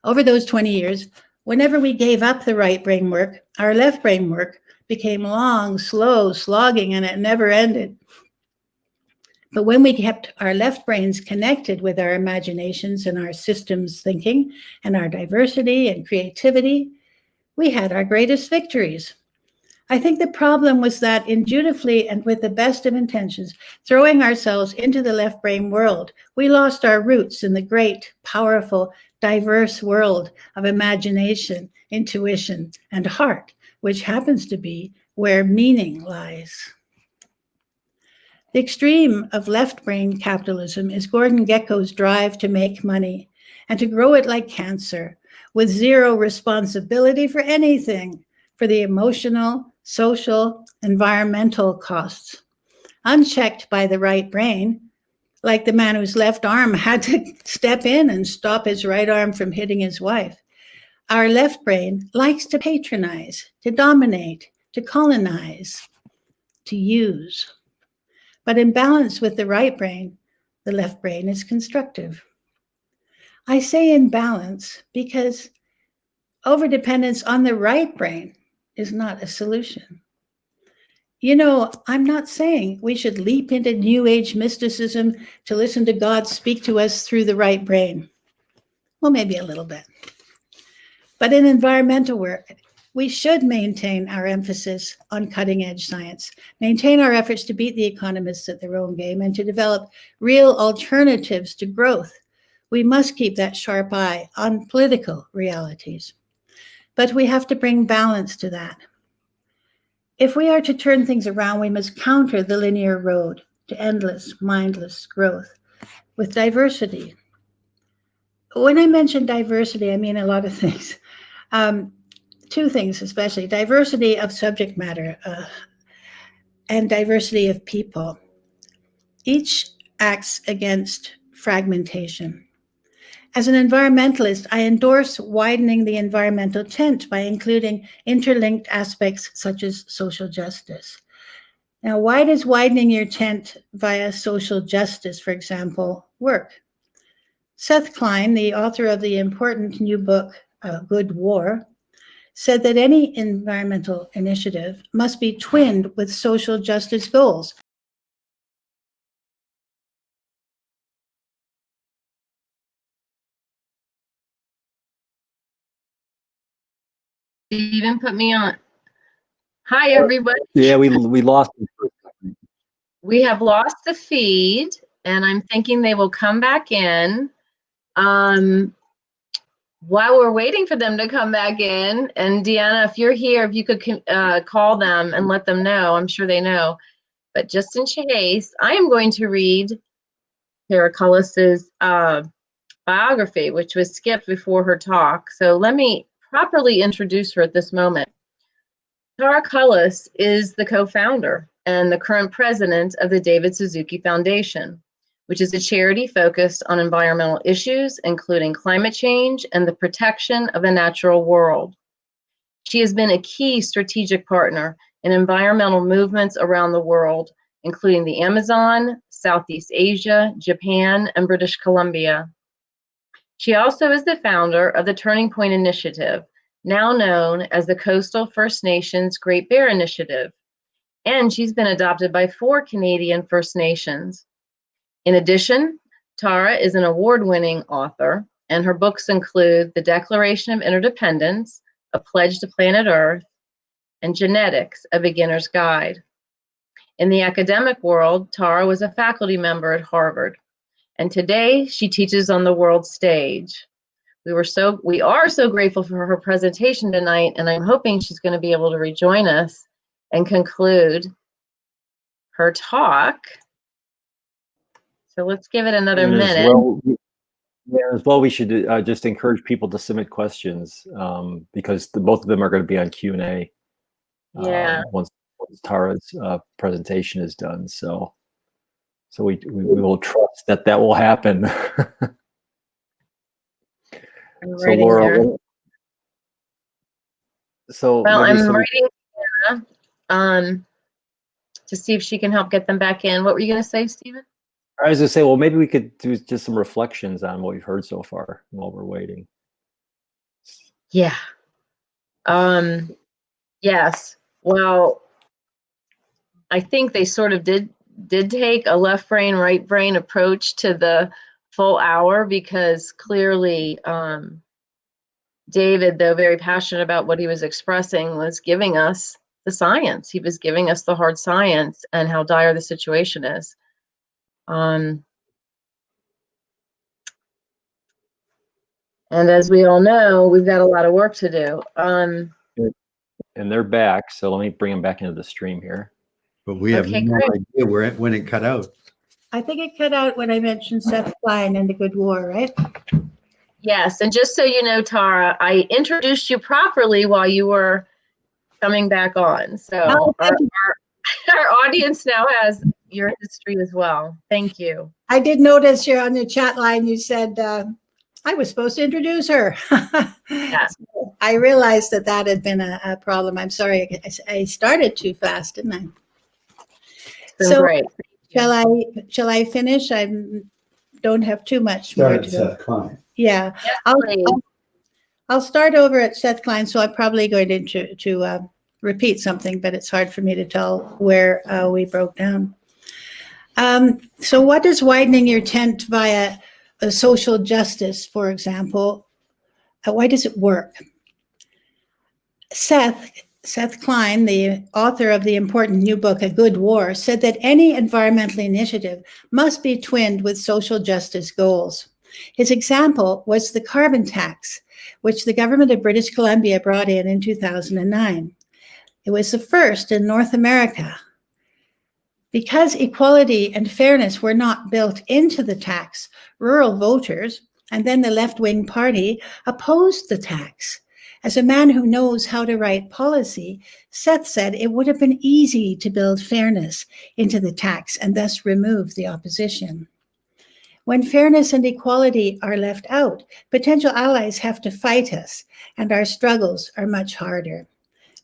Speaker 1: Over those 20 years, whenever we gave up the right brain work, our left brain work became long, slow, slogging, and it never ended. But when we kept our left brains connected with our imaginations and our systems thinking and our diversity and creativity, we had our greatest victories. I think the problem was that intuitively and with the best of intentions, throwing ourselves into the left brain world, we lost our roots in the great, powerful, diverse world of imagination, intuition, and heart, which happens to be where meaning lies. The extreme of left brain capitalism is Gordon Gekko's drive to make money and to grow it like cancer, with zero responsibility for anything, for the emotional, social, environmental costs. Unchecked by the right brain, like the man whose left arm had to step in and stop his right arm from hitting his wife. Our left brain likes to patronize, to dominate, to colonize, to use. But in balance with the right brain, the left brain is constructive. I say in balance because overdependence on the right brain is not a solution. You know, I'm not saying we should leap into New Age mysticism to listen to God speak to us through the right brain. Well, maybe a little bit. But in environmental work, we should maintain our emphasis on cutting edge science, maintain our efforts to beat the economists at their own game, and to develop real alternatives to growth. We must keep that sharp eye on political realities. But we have to bring balance to that. If we are to turn things around, we must counter the linear road to endless, mindless growth with diversity. When I mention diversity, I mean a lot of things. Two things especially, diversity of subject matter and diversity of people. Each acts against fragmentation. As an environmentalist, I endorse widening the environmental tent by including interlinked aspects such as social justice. Now, why does widening your tent via social justice, for example, work? Seth Klein, the author of the important new book, Good War, said that any environmental initiative must be twinned with social justice goals.
Speaker 2: You even put me on. Hi, everybody.
Speaker 4: Yeah, we lost.
Speaker 2: We have lost the feed, and I'm thinking they will come back in. While we're waiting for them to come back in, and Deanna, if you're here, if you could call them and let them know, I'm sure they know. But just in case, I am going to read Tara Cullis's biography, which was skipped before her talk. So let me properly introduce her at this moment. Tara Cullis is the co-founder and the current president of the David Suzuki Foundation, which is a charity focused on environmental issues, including climate change and the protection of the natural world. She has been a key strategic partner in environmental movements around the world, including the Amazon, Southeast Asia, Japan, and British Columbia. She also is the founder of the Turning Point Initiative, now known as the Coastal First Nations Great Bear Initiative, and she's been adopted by 4 Canadian First Nations. In addition, Tara is an award-winning author, and her books include The Declaration of Interdependence, A Pledge to Planet Earth, and Genetics, A Beginner's Guide. In the academic world, Tara was a faculty member at Harvard, and today she teaches on the world stage. We are so grateful for her presentation tonight, and I'm hoping she's going to be able to rejoin us and conclude her talk. So let's give it another minute.
Speaker 4: As well, we should just encourage people to submit questions because both of them are going to be on Q&A.
Speaker 2: Yeah.
Speaker 4: Once Tara's presentation is done. So So we will trust that will happen.
Speaker 2: I'm
Speaker 4: So
Speaker 2: writing
Speaker 4: Laura,
Speaker 2: there.
Speaker 4: so
Speaker 2: Well,
Speaker 4: maybe
Speaker 2: I'm
Speaker 4: some,
Speaker 2: writing to see if she can help get them back in. What were you going to say, Stephen?
Speaker 4: I was gonna say, well, maybe we could do just some reflections on what we've heard so far while we're waiting.
Speaker 2: Yeah. Yes. Well, I think they sort of did take a left brain, right brain approach to the full hour, because clearly David, though very passionate about what he was expressing, was giving us the science. He was giving us the hard science and how dire the situation is. And as we all know, we've got a lot of work to do.
Speaker 4: And they're back, so let me bring them back into the stream here.
Speaker 3: But we have
Speaker 2: Okay,
Speaker 3: no
Speaker 2: great.
Speaker 3: idea when it cut out.
Speaker 1: I think it cut out when I mentioned Seth Klein and the Good War, right?
Speaker 2: Yes, and just so you know, Tara, I introduced you properly while you were coming back on. So our audience now has your history as well. Thank you.
Speaker 1: I did notice you're on the chat line. You said I was supposed to introduce her.
Speaker 2: Yeah.
Speaker 1: So I realized that had been a problem. I'm sorry. I started too fast, didn't I?
Speaker 2: It's been
Speaker 1: So
Speaker 2: great.
Speaker 1: shall I finish? I don't have too much more to go.
Speaker 3: Seth Klein.
Speaker 1: Yeah,
Speaker 2: Yes,
Speaker 1: I'll start over at Seth Klein. So I'm probably going to repeat something, but it's hard for me to tell where we broke down. So what does widening your tent via social justice, for example, why does it work? Seth Klein, the author of the important new book, A Good War, said that any environmental initiative must be twinned with social justice goals. His example was the carbon tax, which the government of British Columbia brought in 2009. It was the first in North America. Because equality and fairness were not built into the tax, rural voters, and then the left-wing party, opposed the tax. As a man who knows how to write policy, Seth said it would have been easy to build fairness into the tax and thus remove the opposition. When fairness and equality are left out, potential allies have to fight us, and our struggles are much harder.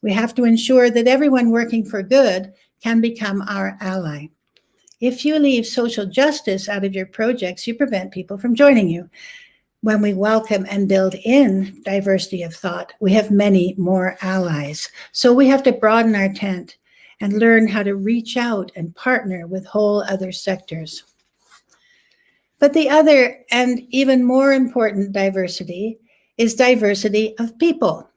Speaker 1: We have to ensure that everyone working for good can become our ally. If you leave social justice out of your projects, you prevent people from joining you. When we welcome and build in diversity of thought, we have many more allies. So we have to broaden our tent and learn how to reach out and partner with whole other sectors. But the other and even more important diversity is diversity of people.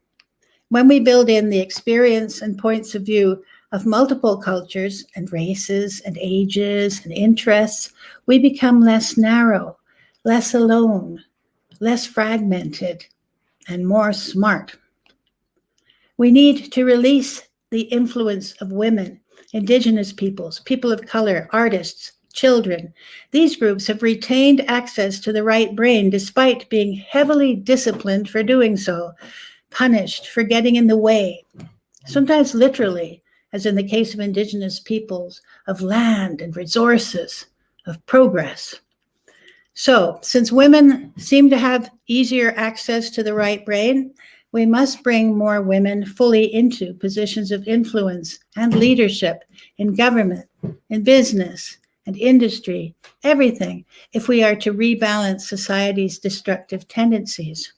Speaker 1: When we build in the experience and points of view of multiple cultures and races and ages and interests, we become less narrow, less alone, less fragmented, and more smart. We need to release the influence of women, Indigenous peoples, people of color, artists, children. These groups have retained access to the right brain despite being heavily disciplined for doing so, punished for getting in the way, sometimes literally, as in the case of Indigenous peoples, of land and resources, of progress. So, since women seem to have easier access to the right brain, we must bring more women fully into positions of influence and leadership in government, in business, and industry, everything, if we are to rebalance society's destructive tendencies.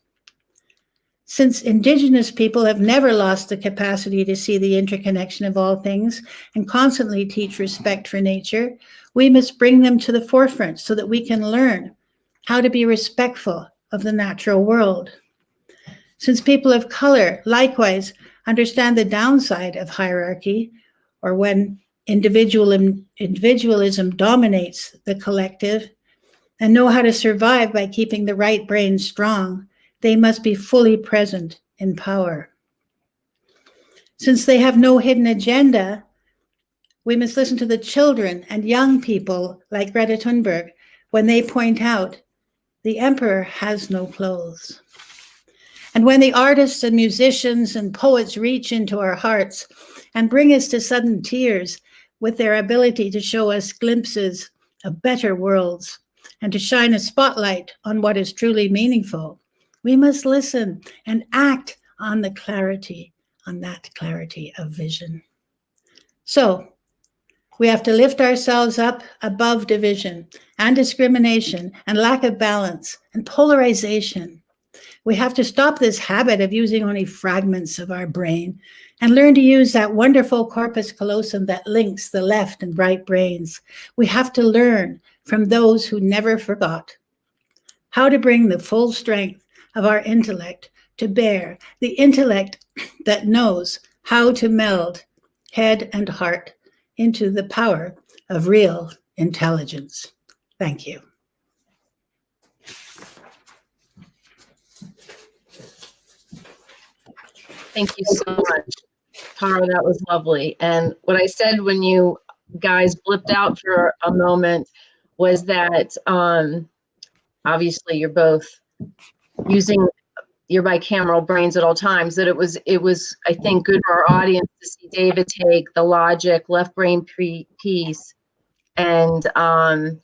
Speaker 1: Since Indigenous people have never lost the capacity to see the interconnection of all things and constantly teach respect for nature, we must bring them to the forefront so that we can learn how to be respectful of the natural world. Since people of color likewise understand the downside of hierarchy, or when individualism dominates the collective, and know how to survive by keeping the right brain strong, they must be fully present in power. Since they have no hidden agenda, we must listen to the children and young people like Greta Thunberg when they point out the emperor has no clothes. And when the artists and musicians and poets reach into our hearts and bring us to sudden tears with their ability to show us glimpses of better worlds and to shine a spotlight on what is truly meaningful, we must listen and act on that clarity of vision. So we have to lift ourselves up above division and discrimination and lack of balance and polarization. We have to stop this habit of using only fragments of our brain and learn to use that wonderful corpus callosum that links the left and right brains. We have to learn from those who never forgot how to bring the full strength of our intellect to bear, the intellect that knows how to meld head and heart into the power of real intelligence. Thank you.
Speaker 2: Thank you so much, Tara. That was lovely. And what I said when you guys blipped out for a moment was that obviously you're both using your bicameral brains at all times, that it was I think good for our audience to see David take the logic left brain piece and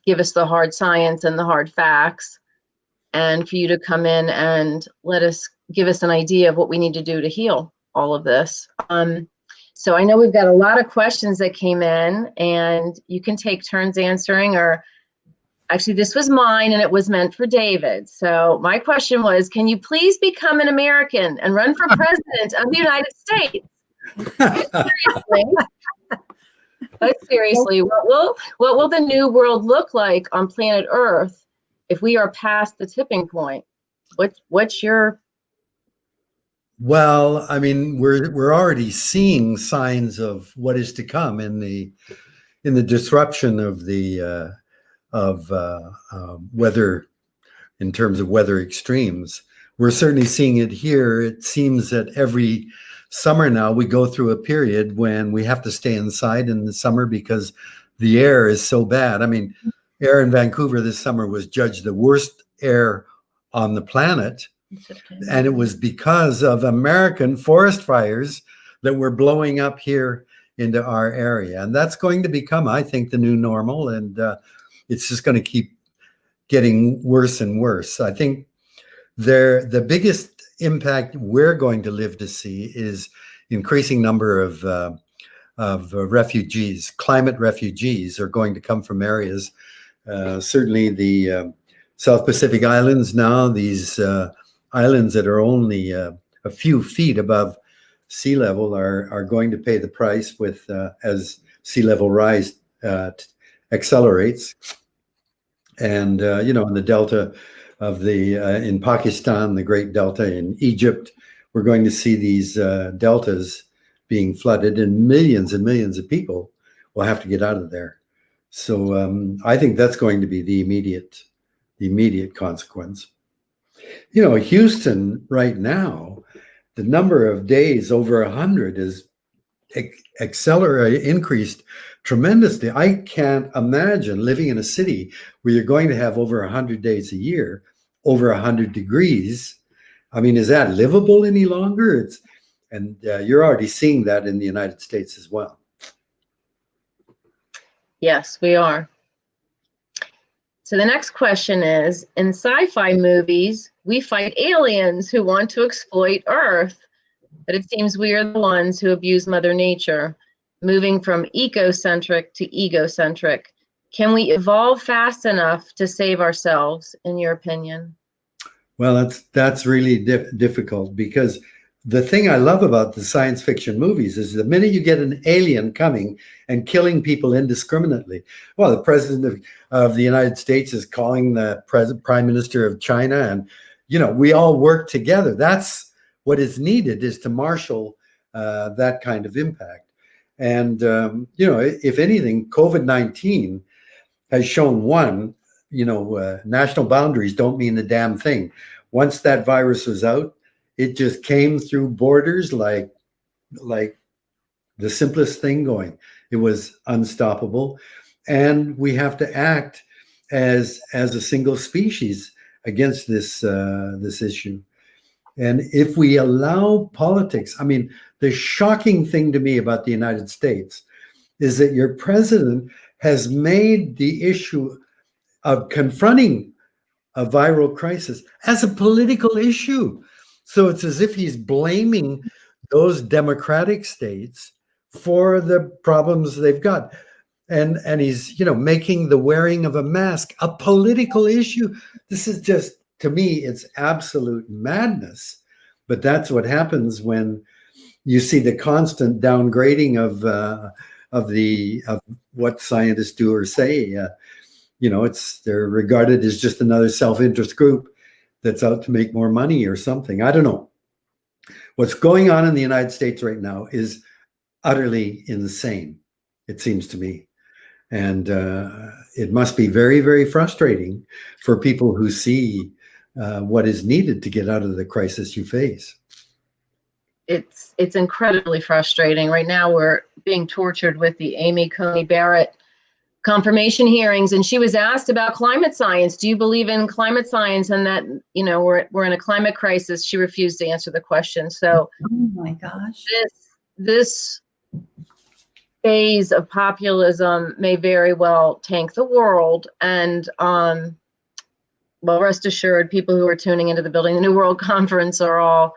Speaker 2: give us the hard science and the hard facts, and for you to come in and give us an idea of what we need to do to heal all of this. So I know we've got a lot of questions that came in, and you can take turns answering, or actually this was mine and it was meant for David. So my question was, can you please become an American and run for president of the United States? Seriously, what will the new world look like on planet Earth if we are past the tipping point? What's your...
Speaker 3: Well, I mean, we're already seeing signs of what is to come in the disruption of the weather, in terms of weather extremes. We're certainly seeing it here. It seems that every summer now we go through a period when we have to stay inside in the summer because the air is so bad. I mean, air in Vancouver this summer was judged the worst air on the planet. And it was because of American forest fires that were blowing up here into our area. And that's going to become, I think, the new normal. And it's just going to keep getting worse and worse. I think the biggest impact we're going to live to see is increasing number of refugees. Climate refugees are going to come from areas, certainly the South Pacific Islands now, these islands that are only a few feet above sea level are going to pay the price with as sea level rise accelerates. And in the delta of in Pakistan, the Great Delta, in Egypt, we're going to see these deltas being flooded, and millions of people will have to get out of there. So I think that's going to be the immediate consequence. Houston right now, the number of days over 100 is increased tremendously. I can't imagine living in a city where you're going to have over 100 days a year, over 100 degrees. I mean, is that livable any longer? You're already seeing that in the United States as well.
Speaker 2: Yes, we are. So the next question is, in sci-fi movies, we fight aliens who want to exploit Earth, but it seems we are the ones who abuse Mother Nature, moving from ecocentric to egocentric. Can we evolve fast enough to save ourselves, in your opinion?
Speaker 3: Well, that's really difficult, because the thing I love about the science fiction movies is the minute you get an alien coming and killing people indiscriminately. Well, the president of the United States is calling the prime minister of China, and we all work together. That's what is needed, is to marshal that kind of impact. And if anything, COVID-19 has shown national boundaries don't mean a damn thing. Once that virus was out, it just came through borders like the simplest thing going. It was unstoppable. And we have to act as a single species against this issue. And if we allow politics, I mean, the shocking thing to me about the United States is that your president has made the issue of confronting a viral crisis as a political issue. So it's as if he's blaming those democratic states for the problems they've got. And he's, making the wearing of a mask a political issue. This is just, to me, it's absolute madness. But that's what happens when you see the constant downgrading of what scientists do or say. They're regarded as just another self-interest group that's out to make more money or something. I don't know. What's going on in the United States right now is utterly insane, it seems to me. And it must be very, very frustrating for people who see what is needed to get out of the crisis you face.
Speaker 2: It's incredibly frustrating. Right now, we're being tortured with the Amy Coney Barrett confirmation hearings, and she was asked about climate science. Do you believe in climate science? And that, we're in a climate crisis. She refused to answer the question. So,
Speaker 1: oh my gosh,
Speaker 2: this phase of populism may very well tank the world. And well, rest assured, people who are tuning into the Building the New World conference are all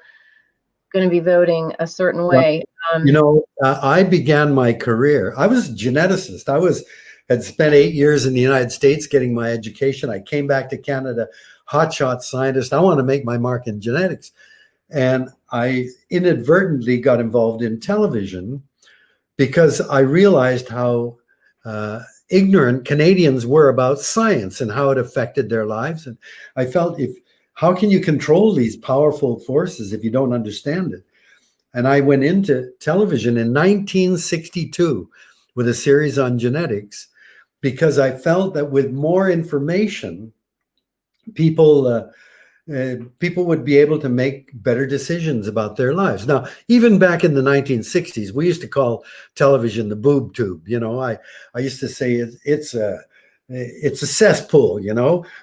Speaker 2: going to be voting a certain way.
Speaker 3: I began my career. I was a geneticist. Had spent 8 years in the United States getting my education. I came back to Canada, hotshot scientist. I want to make my mark in genetics. And I inadvertently got involved in television because I realized how ignorant Canadians were about science and how it affected their lives. And I felt, how can you control these powerful forces if you don't understand it? And I went into television in 1962 with a series on genetics, because I felt that with more information, people would be able to make better decisions about their lives. Now, even back in the 1960s, we used to call television the boob tube. I used to say it's a cesspool,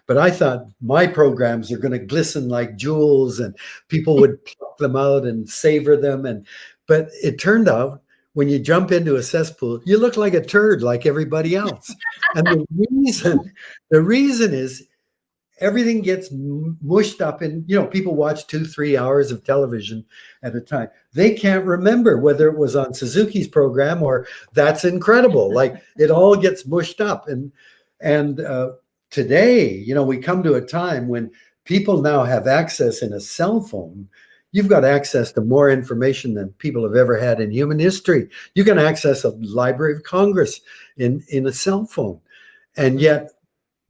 Speaker 3: but I thought my programs are going to glisten like jewels and people would pluck them out and savor them. But it turned out, when you jump into a cesspool, you look like a turd like everybody else. And the reason is everything gets mushed up in, people watch 2-3 hours of television at a time. They can't remember whether it was on Suzuki's program or That's Incredible. Like, it all gets mushed up. And today, we come to a time when people now have access in a cell phone. You've got access to more information than people have ever had in human history. You can access a Library of Congress in a cell phone. And yet,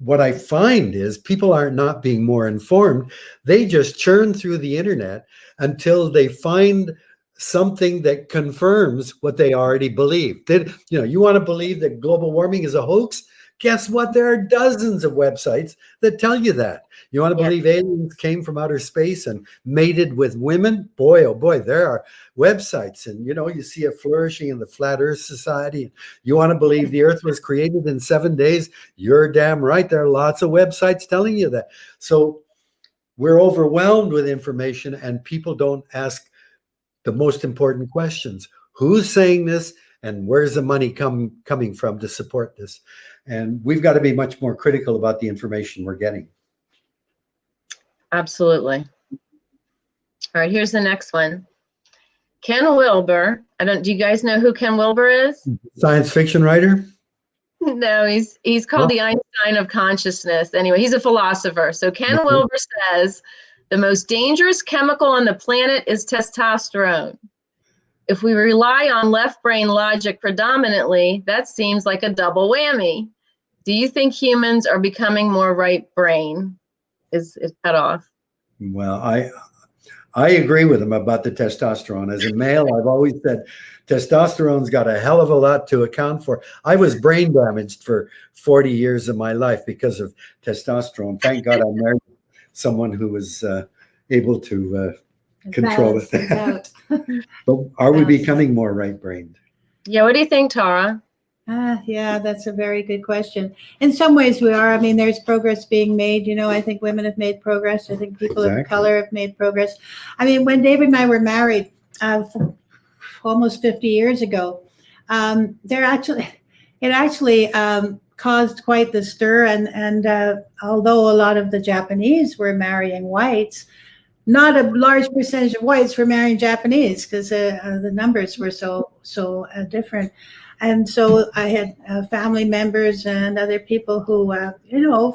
Speaker 3: what I find is people are not being more informed. They just churn through the internet until they find something that confirms what they already believe. You want to believe that global warming is a hoax? Guess what? There are dozens of websites that tell you that. You want to believe aliens came from outer space and mated with women? Boy, oh boy, there are websites. And, you see a flourishing in the Flat Earth Society. You want to believe the Earth was created in 7 days? You're damn right. There are lots of websites telling you that. So we're overwhelmed with information, and people don't ask the most important questions. Who's saying this? And where's the money coming from to support this? And we've got to be much more critical about the information we're getting.
Speaker 2: Absolutely. All right, here's the next one. Ken Wilber. Do you guys know who Ken Wilber is?
Speaker 3: Science fiction writer?
Speaker 2: No, he's called the Einstein of consciousness. Anyway, he's a philosopher. So Ken Wilber says the most dangerous chemical on the planet is testosterone. If we rely on left brain logic predominantly, that seems like a double whammy. Do you think humans are becoming more right brain? Is cut off?
Speaker 3: Well, I agree with him about the testosterone. As a male, I've always said testosterone's got a hell of a lot to account for. I was brain damaged for 40 years of my life because of testosterone. Thank God I married someone who was able to control it. But are we becoming more right-brained?
Speaker 2: Yeah, what do you think, Tara?
Speaker 1: Yeah, that's a very good question. In some ways we are. I mean, there's progress being made. I think women have made progress. I think people of color have made progress. I mean, when David and I were married almost 50 years ago, it actually caused quite the stir. And although a lot of the Japanese were marrying whites, not a large percentage of whites were marrying Japanese because the numbers were so different. And so I had family members and other people who,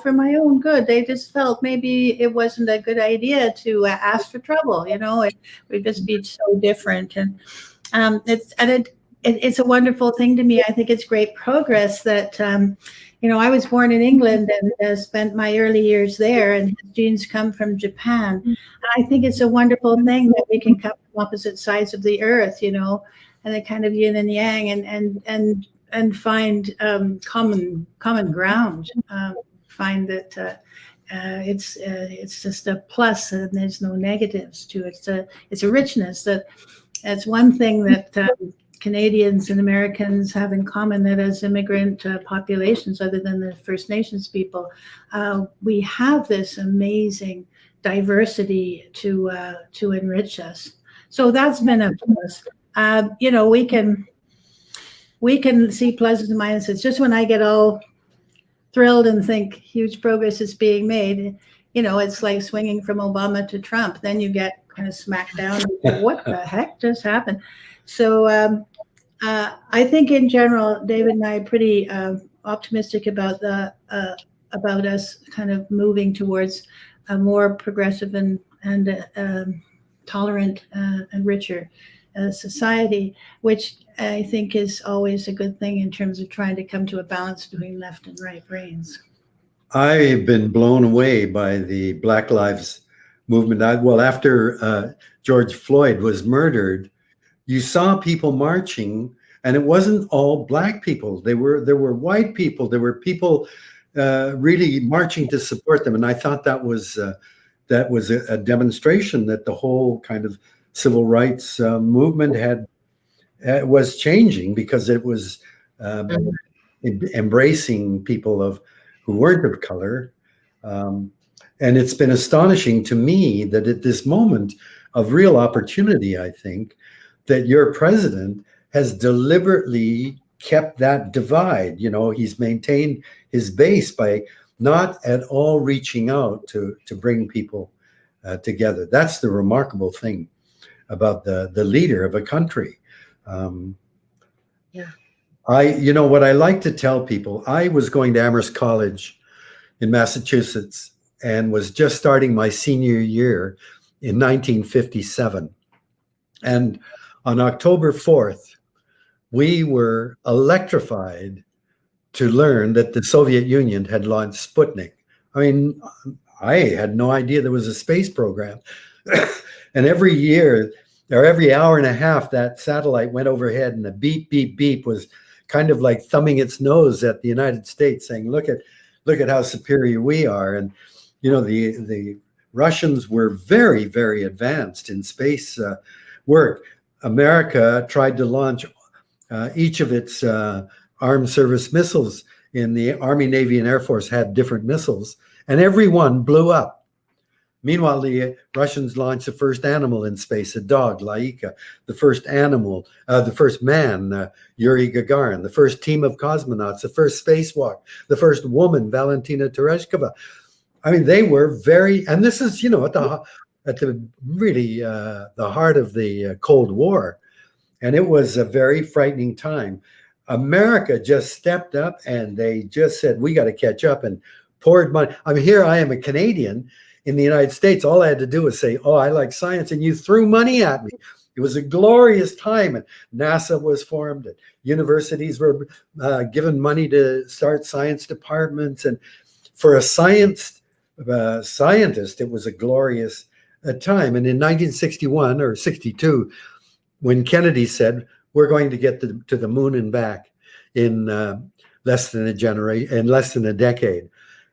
Speaker 1: for my own good, they just felt maybe it wasn't a good idea to ask for trouble. It would just be so different. And it's a wonderful thing to me. I think it's great progress that, I was born in England and spent my early years there, and his genes come from Japan. And I think it's a wonderful thing that we can come from opposite sides of the earth, and the kind of yin and yang, and find common ground. Find that it's just a plus, and there's no negatives to it. It's a richness that's one thing that Canadians and Americans have in common, that as immigrant populations, other than the First Nations people, we have this amazing diversity to enrich us. So that's been a plus. We can see pluses and minuses. Just when I get all thrilled and think huge progress is being made, it's like swinging from Obama to Trump. Then you get kind of smacked down. What the heck just happened? So I think in general, David and I are pretty optimistic about about us kind of moving towards a more progressive and tolerant and richer society, which I think is always a good thing in terms of trying to come to a balance between left and right brains.
Speaker 3: I've been blown away by the Black Lives Movement. After George Floyd was murdered, you saw people marching, and it wasn't all Black people. There were white people. There were people really marching to support them, and I thought that was a demonstration that the whole kind of civil rights movement was changing, because it was embracing people who weren't of color. And it's been astonishing to me that at this moment of real opportunity, I think, that your president has deliberately kept that divide. He's maintained his base by not at all reaching out to bring people together. That's the remarkable thing about the leader of a country.
Speaker 2: Yeah.
Speaker 3: What I like to tell people, I was going to Amherst College in Massachusetts and was just starting my senior year in 1957. And on October 4th, we were electrified to learn that the Soviet Union had launched Sputnik. I mean, I had no idea there was a space program. And every year, or every hour and a half, that satellite went overhead, and the beep, beep, beep was kind of like thumbing its nose at the United States, saying, look at how superior we are. And, the Russians were very, very advanced in space work. America tried to launch each of its armed service missiles. In the Army, Navy, and Air Force had different missiles, and every one blew up. Meanwhile, the Russians launched the first animal in space, a dog, Laika, the first animal, the first man, Yuri Gagarin, the first team of cosmonauts, the first spacewalk, the first woman, Valentina Tereshkova. I mean, they were very, and this is, at the really the heart of the Cold War. And it was a very frightening time. America just stepped up, and they just said, we got to catch up, and poured money. I mean, here I am, a Canadian in the United States. All I had to do was say, oh, I like science, and you threw money at me. It was a glorious time, and NASA was formed, and universities were given money to start science departments. And for a scientist, it was a glorious time. And in 1961 or 62, when Kennedy said, we're going to get to the moon and back in less than a decade.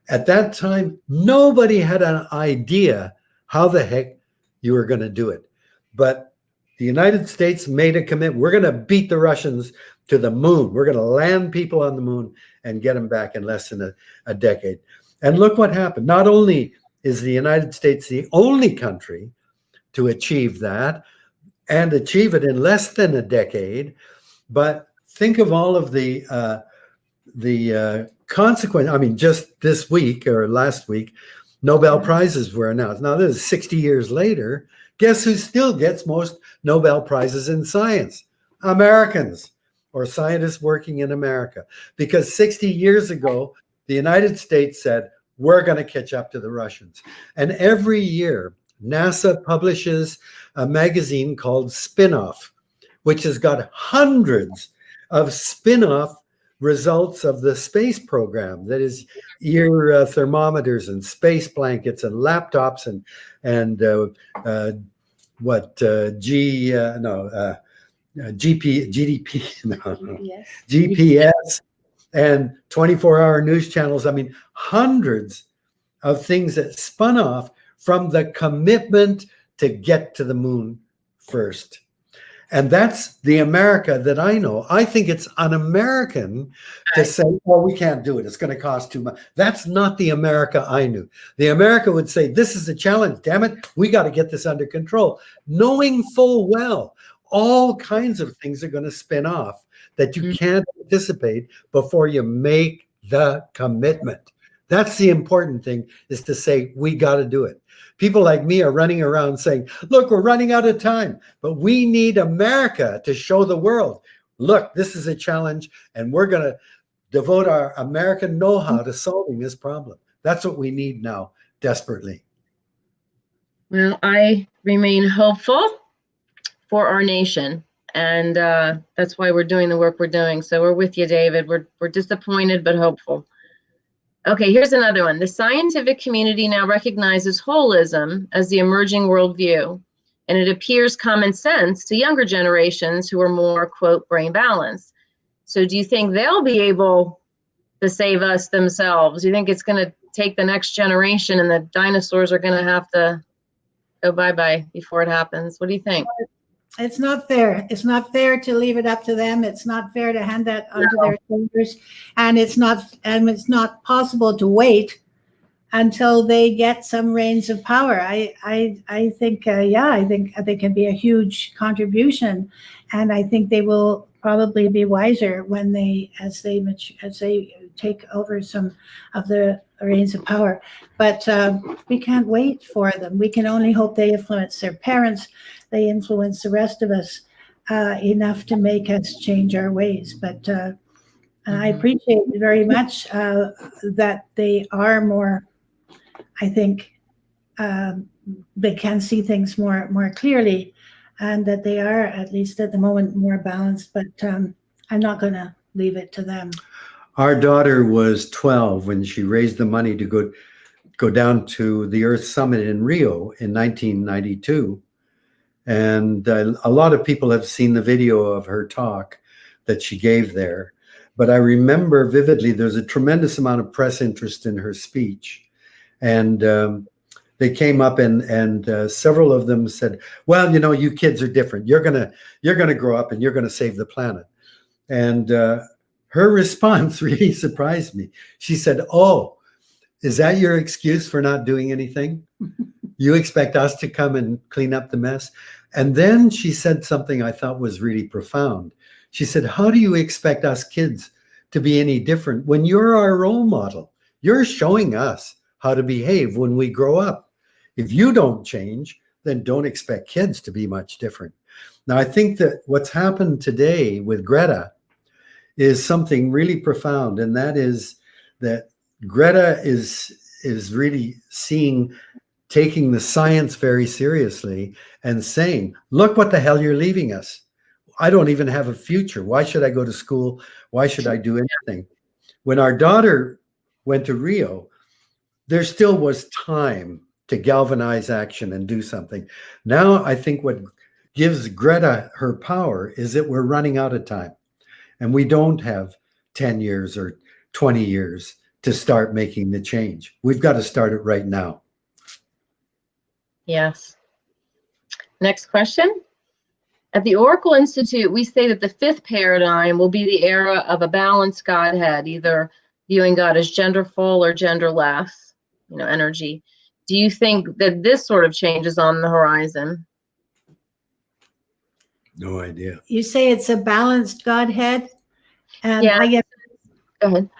Speaker 3: At that time, nobody had an idea how the heck you were going to do it. But the United States made a commitment. We're going to beat the Russians to the moon. We're going to land people on the moon and get them back in less than a decade. And look what happened. Not only is the United States the only country to achieve that, and achieve it in less than a decade, but think of all of the consequence, I mean, just this week or last week, Nobel Prizes were announced. Now, this is 60 years later. Guess who still gets most Nobel Prizes in science? Americans, or scientists working in America. Because 60 years ago, the United States said, we're going to catch up to the Russians. And every year, NASA publishes a magazine called Spin-Off, which has got hundreds of spin-off results of the space program. That is ear thermometers and space blankets and laptops and GDP, no,
Speaker 1: Yes.
Speaker 3: GPS, and 24-hour news channels. I mean, hundreds of things that spun off from the commitment to get to the moon first. And that's the America that I know. I think it's un-American to say, well, we can't do it. It's going to cost too much. That's not the America I knew. The America would say, this is a challenge. Damn it. We got to get this under control. Knowing full well, all kinds of things are going to spin off that you can't anticipate before you make the commitment. That's the important thing, is to say, we got to do it. People like me are running around saying, look, we're running out of time, but we need America to show the world, look, this is a challenge, and we're going to devote our American know-how to solving this problem. That's what we need now, desperately.
Speaker 2: Well, I remain hopeful for our nation, and that's why we're doing the work we're doing. So we're with you, David. We're disappointed, but hopeful. Okay, here's another one. The scientific community now recognizes holism as the emerging worldview, and it appears common sense to younger generations who are more, quote, brain balanced. So do you think they'll be able to save us themselves? Do you think it's going to take the next generation and the dinosaurs are going to have to go bye-bye before it happens? What do you think?
Speaker 1: It's not fair. It's not fair to leave it up to them. It's not fair to hand that onto their shoulders, and it's not possible to wait until they get some reins of power. I think I think they can be a huge contribution, and I think they will probably be wiser when as they take over some of the reins of power. But we can't wait for them. We can only hope they influence their parents. They influence the rest of us enough to make us change our ways. But I appreciate very much that they are more, I think, they can see things more clearly, and that they are, at least at the moment, more balanced. But I'm not going to leave it to them.
Speaker 3: Our daughter was 12 when she raised the money to go down to the Earth Summit in Rio in 1992. And a lot of people have seen the video of her talk that she gave there. But I remember vividly, there's a tremendous amount of press interest in her speech. And they came up and several of them said, well, you know, you kids are different. You're gonna grow up and you're gonna save the planet. And her response really surprised me. She said, oh, is that your excuse for not doing anything? You expect us to come and clean up the mess? And then she said something I thought was really profound. She said, how do you expect us kids to be any different when you're our role model? You're showing us how to behave when we grow up. If you don't change, then don't expect kids to be much different. Now, I think that what's happened today with Greta is something really profound, and that is that Greta is really taking the science very seriously and saying, look what the hell you're leaving us. I don't even have a future. Why should I go to school? Why should I do anything? When our daughter went to Rio, there still was time to galvanize action and do something. Now, I think what gives Greta her power is that we're running out of time, and we don't have 10 years or 20 years to start making the change. We've got to start it right now.
Speaker 2: Yes. Next question. At the Oracle Institute, we say that the fifth paradigm will be the era of a balanced Godhead, either viewing God as genderful or genderless, energy. Do you think that this sort of change is on the horizon?
Speaker 3: No idea.
Speaker 1: You say it's a balanced Godhead? And
Speaker 2: Yeah.
Speaker 1: I guess
Speaker 2: Go ahead.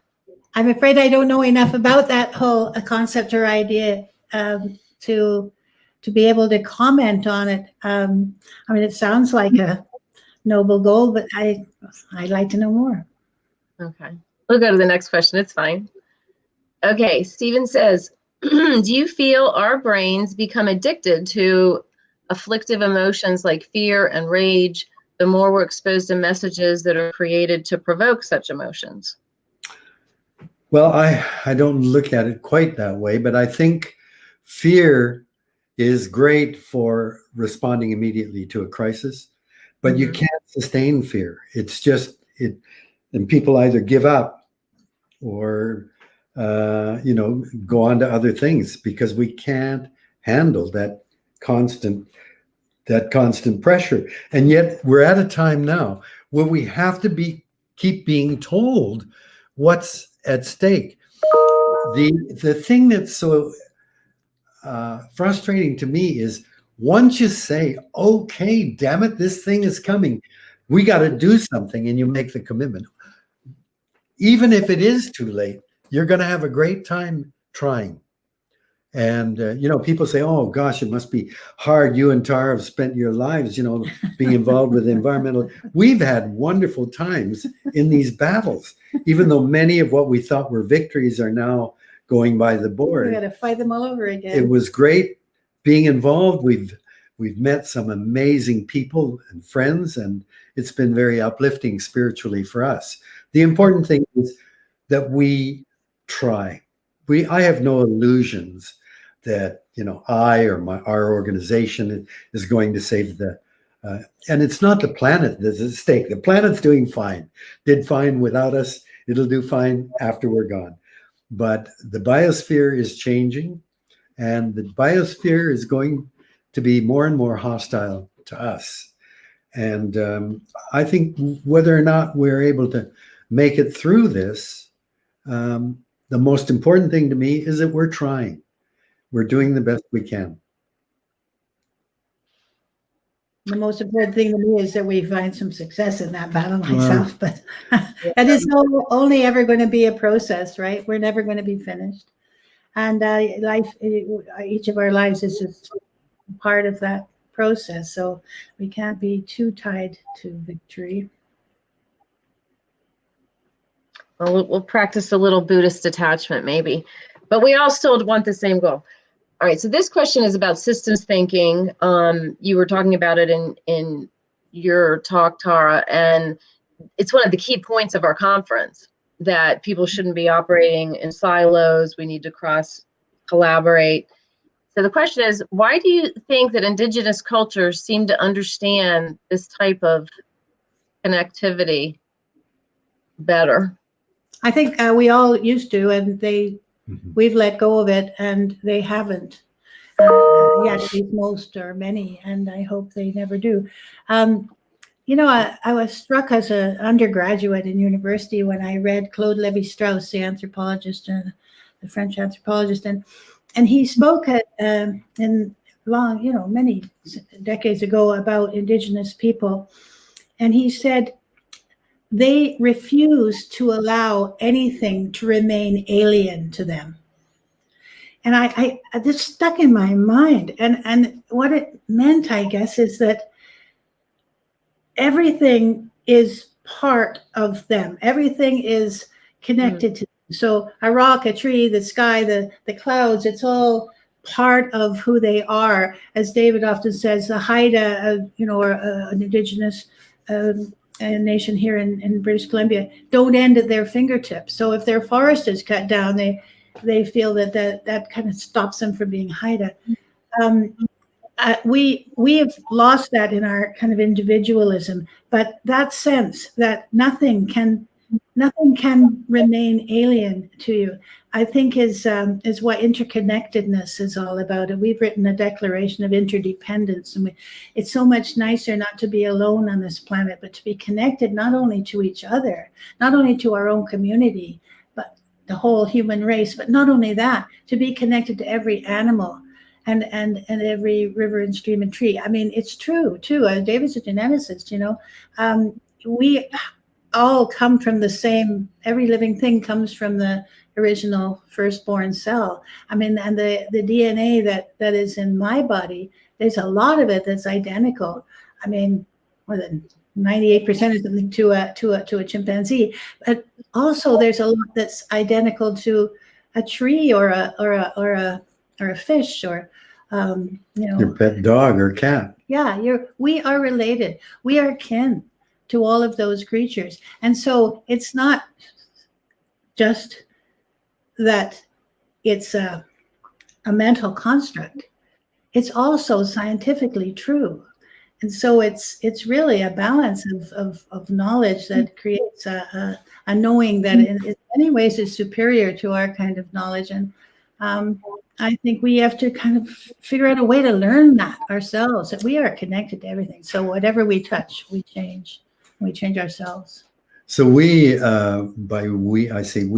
Speaker 1: I'm afraid I don't know enough about that whole concept or idea to be able to comment on it. I mean, it sounds like a noble goal, but I'd like to know more.
Speaker 2: Okay. We'll go to the next question. It's fine. Okay. Stephen says, do you feel our brains become addicted to afflictive emotions like fear and rage the more we're exposed to messages that are created to provoke such emotions?
Speaker 3: Well, I don't look at it quite that way, but I think fear is great for responding immediately to a crisis, but you can't sustain fear. It's just it, and people either give up or go on to other things because we can't handle that constant pressure. And yet we're at a time now where we have to keep being told what's at stake. The thing that's so frustrating to me is once you say, okay, damn it, this thing is coming, we got to do something, and you make the commitment. Even if it is too late, you're going to have a great time trying. And, people say, oh, gosh, it must be hard. You and Tara have spent your lives, being involved with environmental. We've had wonderful times in these battles, even though many of what we thought were victories are now going by the board.
Speaker 1: We got to fight them all over again.
Speaker 3: It was great being involved. We've met some amazing people and friends, and it's been very uplifting spiritually for us. The important thing is that we try. I have no illusions that I or our organization is going to save the. And it's not the planet that's at stake. The planet's doing fine. Did fine without us. It'll do fine after we're gone. But the biosphere is changing, and the biosphere is going to be more and more hostile to us. And I think whether or not we're able to make it through this, the most important thing to me is that we're trying. We're doing the best we can.
Speaker 1: The most important thing to me is that we find some success in that battle myself, but that is only ever going to be a process, right? We're never going to be finished. And each of our lives is just part of that process. So we can't be too tied to victory.
Speaker 2: Well, we'll practice a little Buddhist detachment maybe, but we all still want the same goal. All right, so this question is about systems thinking. You were talking about it in your talk, Tara, and it's one of the key points of our conference that people shouldn't be operating in silos. We need to collaborate. So the question is, why do you think that Indigenous cultures seem to understand this type of connectivity better?
Speaker 1: I think we all used to, and we've let go of it, and they haven't. Yet, at least most or many, and I hope they never do. I was struck as an undergraduate in university when I read Claude Lévi-Strauss, the anthropologist, and the French anthropologist, and he spoke many decades ago about Indigenous people, and he said they refuse to allow anything to remain alien to them. And I this stuck in my mind. And what it meant, I guess, is that everything is part of them. Everything is connected to them. So a rock, a tree, the sky, the clouds, it's all part of who they are. As David often says, the Haida, or an Indigenous a nation here in British Columbia, don't end at their fingertips. So if their forest is cut down, they feel that kind of stops them from being Haida. We have lost that in our kind of individualism, but that sense that nothing can remain alien to you, I think is what interconnectedness is all about. And we've written a declaration of interdependence, and it's so much nicer not to be alone on this planet, but to be connected not only to each other, not only to our own community, but the whole human race. But not only that, to be connected to every animal and every river and stream and tree. I mean, it's true too. David's a geneticist. all come from the same, every living thing comes from the original firstborn cell. I mean, and the DNA that is in my body, there's a lot of it that's identical. I mean, more than 98% or something to a chimpanzee. But also there's a lot that's identical to a tree or a fish or
Speaker 3: Your pet dog or cat.
Speaker 1: yeah, we are related. We are kin to all of those creatures. And so it's not just that it's a mental construct. It's also scientifically true. And so it's really a balance of knowledge that creates a knowing that in many ways is superior to our kind of knowledge. And I think we have to kind of figure out a way to learn that ourselves, that we are connected to everything. So whatever we touch, we change. We change ourselves.
Speaker 3: So I say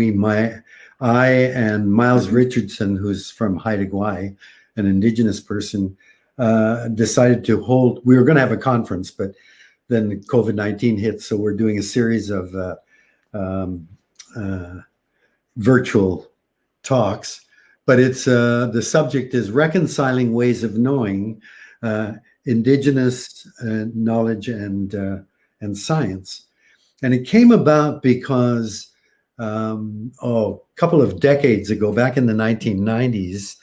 Speaker 3: I and Miles Richardson, who's from Haida Gwaii, an Indigenous person, decided to hold, we were going to have a conference, but then COVID-19 hit. So we're doing a series of virtual talks, but it's the subject is reconciling ways of knowing Indigenous knowledge and science. And it came about because a couple of decades ago, back in the 1990s,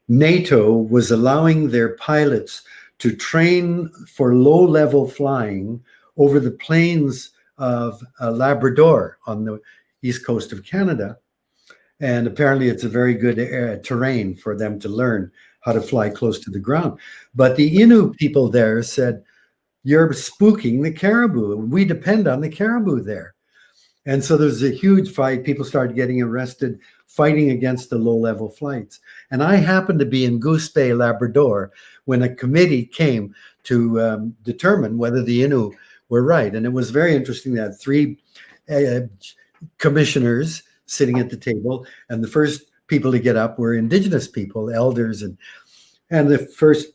Speaker 3: NATO was allowing their pilots to train for low-level flying over the plains of Labrador on the east coast of Canada. And apparently it's a very good terrain for them to learn how to fly close to the ground. But the Innu people there said, "You're spooking the caribou. We depend on the caribou there." And so there's a huge fight. People started getting arrested, fighting against the low-level flights. And I happened to be in Goose Bay, Labrador, when a committee came to determine whether the Innu were right. And it was very interesting. They had three commissioners sitting at the table, and the first people to get up were Indigenous people, elders, and the first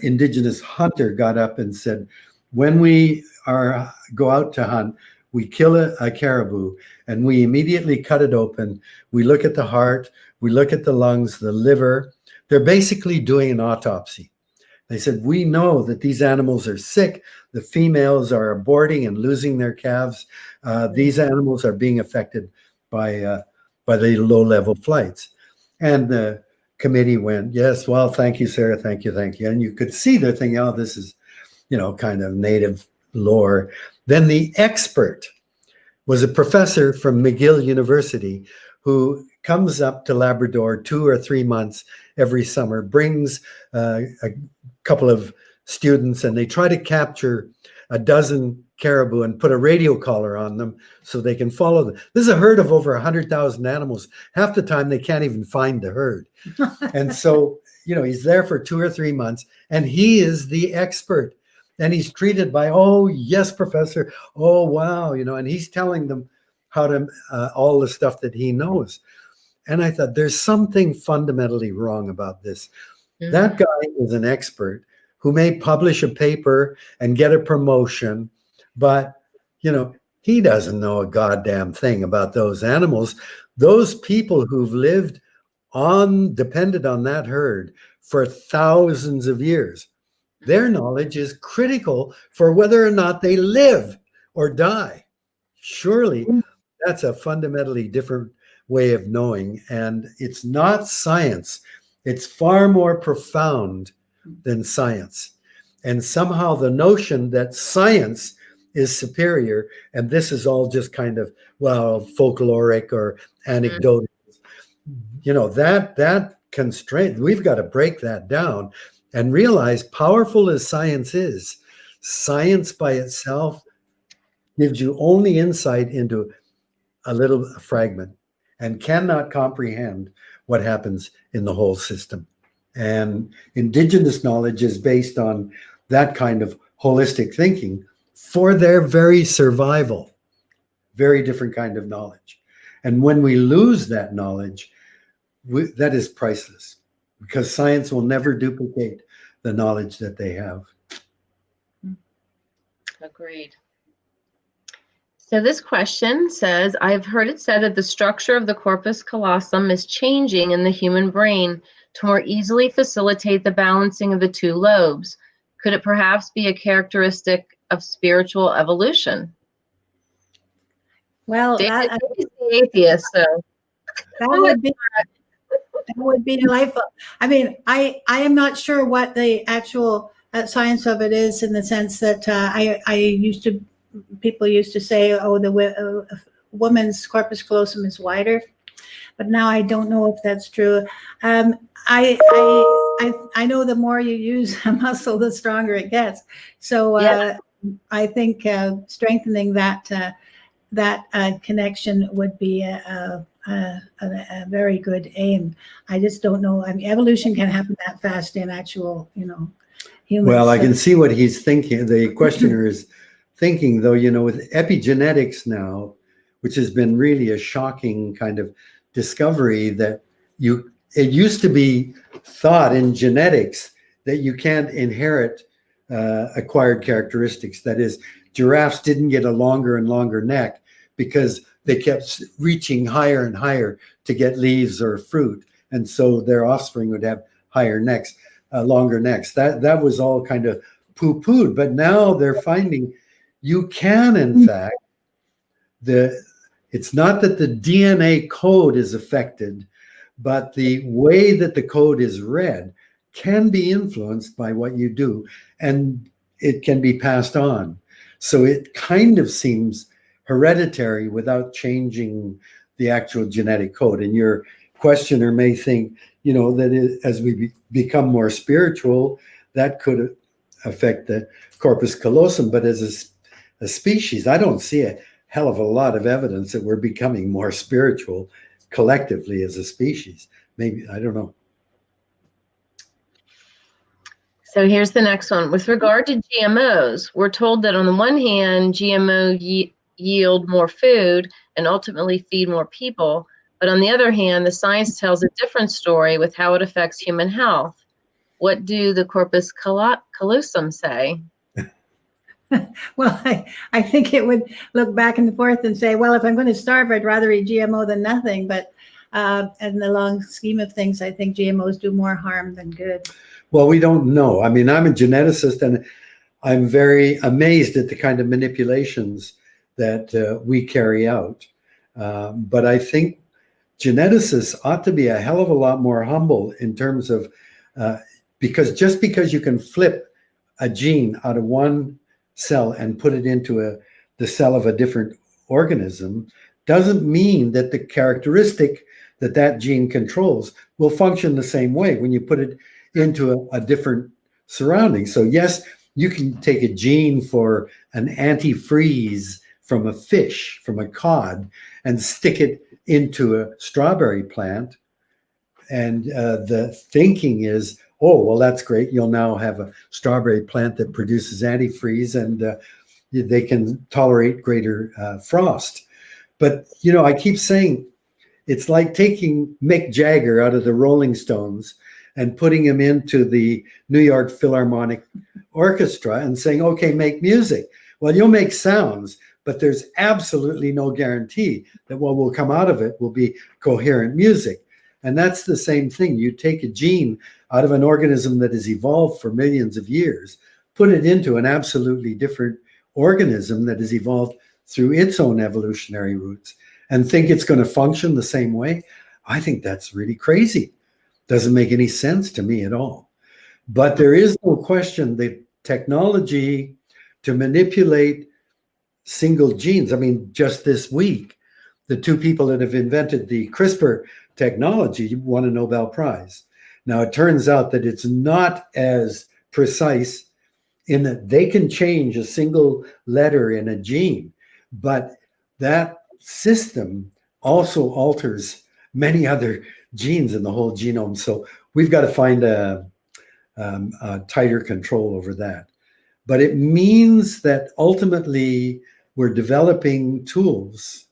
Speaker 3: Indigenous hunter got up and said, "When we go out to hunt, we kill a caribou and we immediately cut it open. We look at the heart, we look at the lungs, the liver. They're basically doing an autopsy." They said, "We know that these animals are sick. The females are aborting and losing their calves. These animals are being affected by the low-level flights." And the committee went, "Yes, well, thank you, Sarah, thank you, thank you." And you could see they're thinking, "Oh, this is, kind of native lore." Then the expert was a professor from McGill University who comes up to Labrador 2 or 3 months every summer, brings a couple of students, and they try to capture a dozen caribou and put a radio collar on them so they can follow them. This is a herd of over 100,000 animals. Half the time they can't even find the herd. And so, he's there for 2 or 3 months, and he is the expert. And he's treated by, "Oh, yes, professor. Oh, wow." And he's telling them how to, all the stuff that he knows. And I thought, there's something fundamentally wrong about this. Mm-hmm. That guy is an expert who may publish a paper and get a promotion, but, he doesn't know a goddamn thing about those animals. Those people who've lived depended on that herd for thousands of years. Their knowledge is critical for whether or not they live or die. Surely that's a fundamentally different way of knowing. And it's not science. It's far more profound than science. And somehow the notion that science is superior, and this is all just kind of, folkloric or anecdotal, that constraint, we've got to break that down and realize, powerful as science is, science by itself gives you only insight into a little fragment and cannot comprehend what happens in the whole system. And Indigenous knowledge is based on that kind of holistic thinking for their very survival. Very different kind of knowledge. And when we lose that knowledge, that is priceless, because science will never duplicate the knowledge that they have.
Speaker 2: Agreed. So this question says, I've heard it said that the structure of the corpus callosum is changing in the human brain to more easily facilitate the balancing of the two lobes. Could it perhaps be a characteristic of spiritual evolution?
Speaker 1: Well,
Speaker 2: David is the atheist, so
Speaker 1: that would be delightful. I mean, I am not sure what the actual science of it is, in the sense that people used to say, oh, the woman's corpus callosum is wider, but now I don't know if that's true. I know the more you use a muscle, the stronger it gets. So
Speaker 2: yeah.
Speaker 1: I think strengthening that connection would be a very good aim. I just don't know. I mean, evolution can happen that fast in actual, humans.
Speaker 3: Well, I can see what he's thinking. The questioner is thinking, though, with epigenetics now, which has been really a shocking kind of discovery, that it used to be thought in genetics that you can't inherit acquired characteristics. That is, giraffes didn't get a longer and longer neck because they kept reaching higher and higher to get leaves or fruit. And so their offspring would have higher necks, longer necks. That was all kind of poo-pooed. But now they're finding you can, in fact, it's not that the DNA code is affected, but the way that the code is read can be influenced by what you do, and it can be passed on. So it kind of seems hereditary without changing the actual genetic code. And your questioner may think, that as we become more spiritual, that could affect the corpus callosum. But as a species, I don't see a hell of a lot of evidence that we're becoming more spiritual collectively as a species. Maybe, I don't know.
Speaker 2: So here's the next one. With regard to GMOs, we're told that on the one hand, GMO yield more food and ultimately feed more people. But on the other hand, the science tells a different story with how it affects human health. What do the corpus callosum say?
Speaker 1: Well, I think it would look back and forth and say, well, if I'm going to starve, I'd rather eat GMO than nothing. But in the long scheme of things, I think GMOs do more harm than good.
Speaker 3: Well, we don't know. I mean, I'm a geneticist, and I'm very amazed at the kind of manipulations that we carry out. But I think geneticists ought to be a hell of a lot more humble in terms of, because just because you can flip a gene out of one cell and put it into the cell of a different organism doesn't mean that the characteristic that gene controls will function the same way when you put it into a different surrounding. So yes, you can take a gene for an antifreeze from a fish, from a cod, and stick it into a strawberry plant. And the thinking is, oh, well, that's great. You'll now have a strawberry plant that produces antifreeze, and they can tolerate greater frost. But, I keep saying it's like taking Mick Jagger out of the Rolling Stones and putting him into the New York Philharmonic Orchestra and saying, okay, make music. Well, you'll make sounds, but there's absolutely no guarantee that what will come out of it will be coherent music. And that's the same thing. You take a gene out of an organism that has evolved for millions of years, put it into an absolutely different organism that has evolved through its own evolutionary roots, and think it's going to function the same way. I think that's really crazy. Doesn't make any sense to me at all. But there is no question that technology to manipulate single genes, I mean, just this week, the two people that have invented the CRISPR technology won a Nobel Prize. Now, it turns out that it's not as precise in that they can change a single letter in a gene, but that system also alters many other genes in the whole genome. So we've got to find a tighter control over that. But it means that ultimately we're developing tools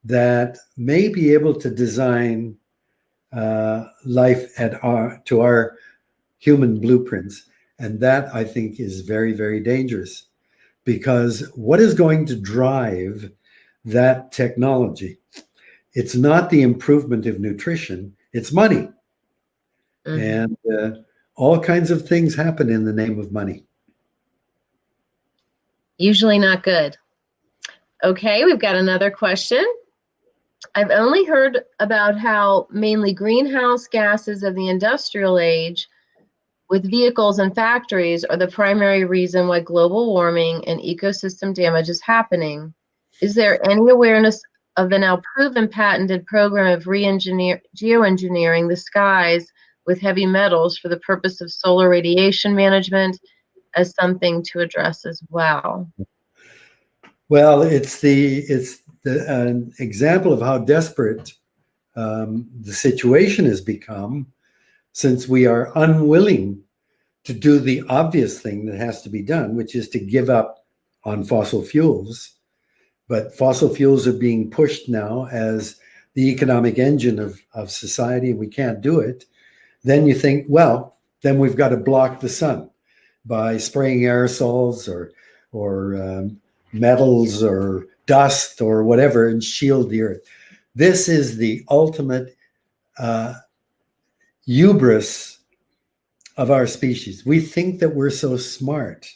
Speaker 3: that may be able to design life to our human blueprints. And that, I think, is very, very dangerous, because what is going to drive that technology. It's not the improvement of nutrition, it's money. And all kinds of things happen in the name of money.
Speaker 2: Usually not good. Okay, we've got another question. I've only heard about how mainly greenhouse gases of the industrial age with vehicles and factories are the primary reason why global warming and ecosystem damage is happening. Is there any awareness of the now proven patented program of geoengineering the skies with heavy metals for the purpose of solar radiation management as something to address as well?
Speaker 3: Well, it's an example of how desperate the situation has become, since we are unwilling to do the obvious thing that has to be done, which is to give up on fossil fuels. But fossil fuels are being pushed now as the economic engine of society, and we can't do it. Then you think, well, then we've got to block the sun by spraying aerosols or metals or dust or whatever and shield the earth. This is the ultimate hubris of our species. We think that we're so smart.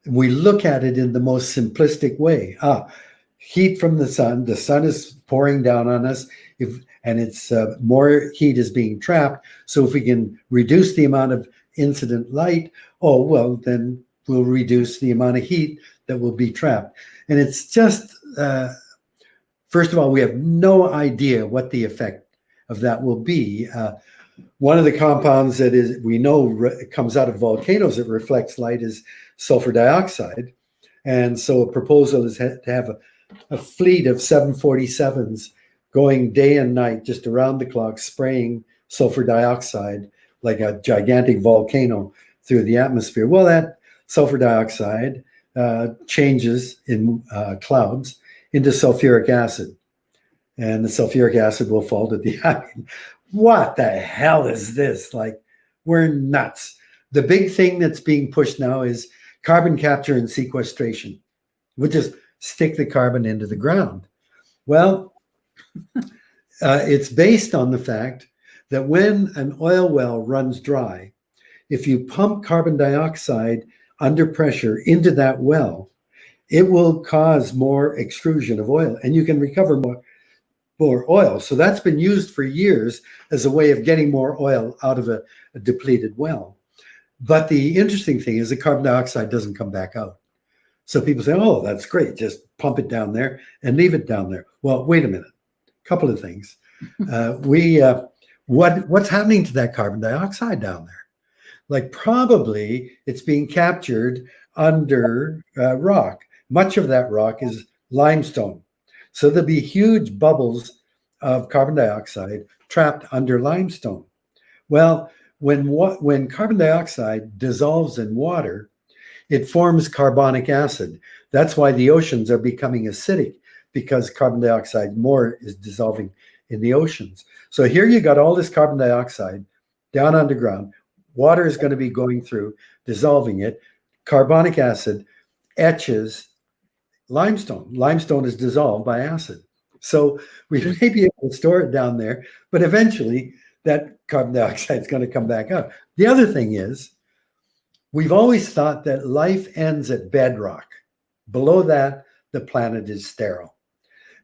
Speaker 3: We look at it in the most simplistic way. Heat from the sun is pouring down on us, and it's more heat is being trapped. So if we can reduce the amount of incident light, then we'll reduce the amount of heat that will be trapped. And it's just, first of all, we have no idea what the effect of that will be. One of the compounds that we know comes out of volcanoes that reflects light is sulfur dioxide. And so a proposal is to have a fleet of 747s going day and night, just around the clock, spraying sulfur dioxide like a gigantic volcano through the atmosphere. Well, that sulfur dioxide changes in clouds into sulfuric acid. And the sulfuric acid will fall to the atmosphere. What the hell is this? Like, we're nuts. The big thing that's being pushed now is carbon capture and sequestration. We'll just stick the carbon into the ground. Well, it's based on the fact that when an oil well runs dry, if you pump carbon dioxide under pressure into that well, it will cause more extrusion of oil, and you can recover more oil. So that's been used for years as a way of getting more oil out of a depleted well. But the interesting thing is the carbon dioxide doesn't come back out. So people say, oh, that's great. Just pump it down there and leave it down there. Well, wait a minute. A couple of things. What's happening to that carbon dioxide down there? Like, probably it's being captured under rock. Much of that rock is limestone. So there'll be huge bubbles of carbon dioxide trapped under limestone. Well, when carbon dioxide dissolves in water, it forms carbonic acid. That's why the oceans are becoming acidic, because carbon dioxide more is dissolving in the oceans. So here you got all this carbon dioxide down underground. Water is going to be going through, dissolving it. Carbonic acid etches limestone. Limestone is dissolved by acid. So we may be able to store it down there, but eventually that carbon dioxide is going to come back up. The other thing is, we've always thought that life ends at bedrock. Below that, the planet is sterile.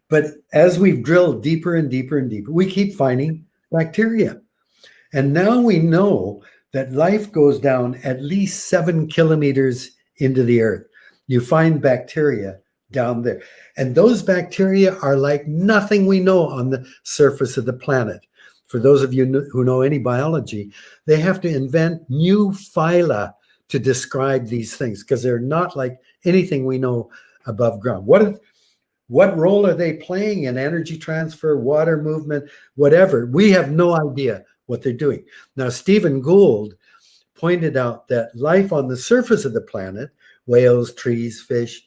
Speaker 3: But as we've drilled deeper and deeper and deeper, we keep finding bacteria. And now we know that life goes down at least 7 kilometers into the earth. You find bacteria down there. And those bacteria are like nothing we know on the surface of the planet. For those of you who know any biology, they have to invent new phyla to describe these things, because they're not like anything we know above ground. What role are they playing in energy transfer, water movement, whatever? We have no idea what they're doing. Now, Stephen Gould pointed out that life on the surface of the planet, whales, trees, fish,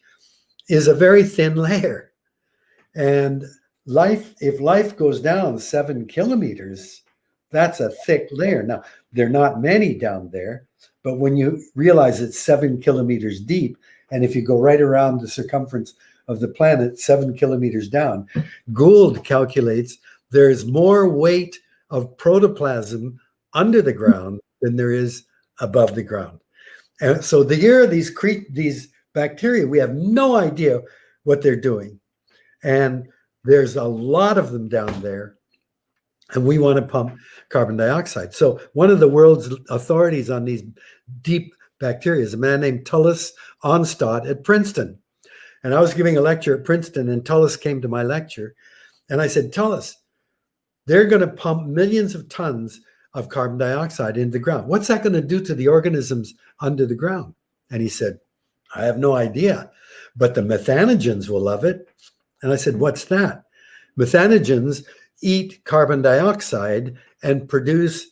Speaker 3: is a very thin layer. And if life goes down 7 kilometers, that's a thick layer. Now, there are not many down there, but when you realize it's 7 kilometers deep, and if you go right around the circumference of the planet 7 kilometers down. Gould calculates there's more weight of protoplasm under the ground than there is above the ground. And so here are these bacteria. We have no idea what they're doing. And there's a lot of them down there. And we want to pump carbon dioxide. So one of the world's authorities on these deep bacteria is a man named Cullis at Princeton. And I was giving a lecture at Princeton, and Cullis came to my lecture. And I said, Cullis, they're going to pump millions of tons of carbon dioxide into the ground. What's that going to do to the organisms under the ground? And he said, I have no idea, but the methanogens will love it. And I said, what's that? Methanogens eat carbon dioxide and produce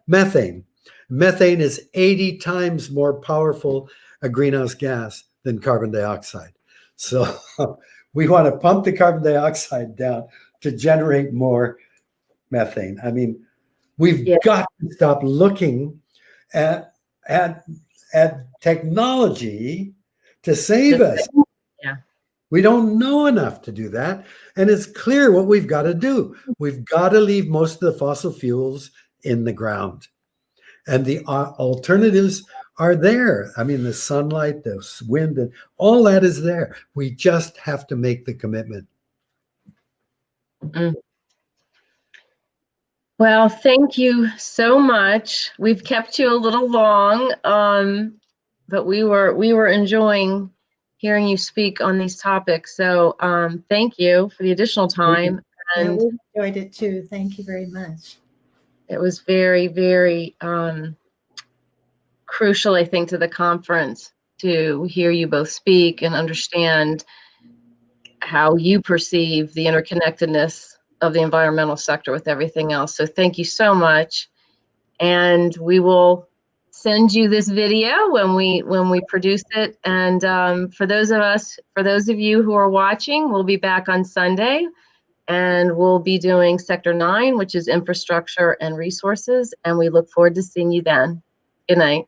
Speaker 3: methane. Methane is 80 times more powerful a greenhouse gas than carbon dioxide. So we want to pump the carbon dioxide down to generate more methane. I mean, we've got to stop looking at technology to save us.
Speaker 2: Yeah.
Speaker 3: We don't know enough to do that. And it's clear what we've got to do. We've got to leave most of the fossil fuels in the ground. And the alternatives are there. I mean, the sunlight, the wind, and all that is there. We just have to make the commitment.
Speaker 2: Well, thank you so much. We've kept you a little long, but we were enjoying hearing you speak on these topics. So thank you for the additional time. And
Speaker 1: we enjoyed it too. Thank you very much.
Speaker 2: it was very, very crucial, I think, to the conference to hear you both speak and understand how you perceive the interconnectedness of the environmental sector with everything else. So thank you so much. And we will send you this video when we produce it. And for those of you who are watching, we'll be back on Sunday, and we'll be doing Sector 9, which is infrastructure and resources. And we look forward to seeing you then. Good night.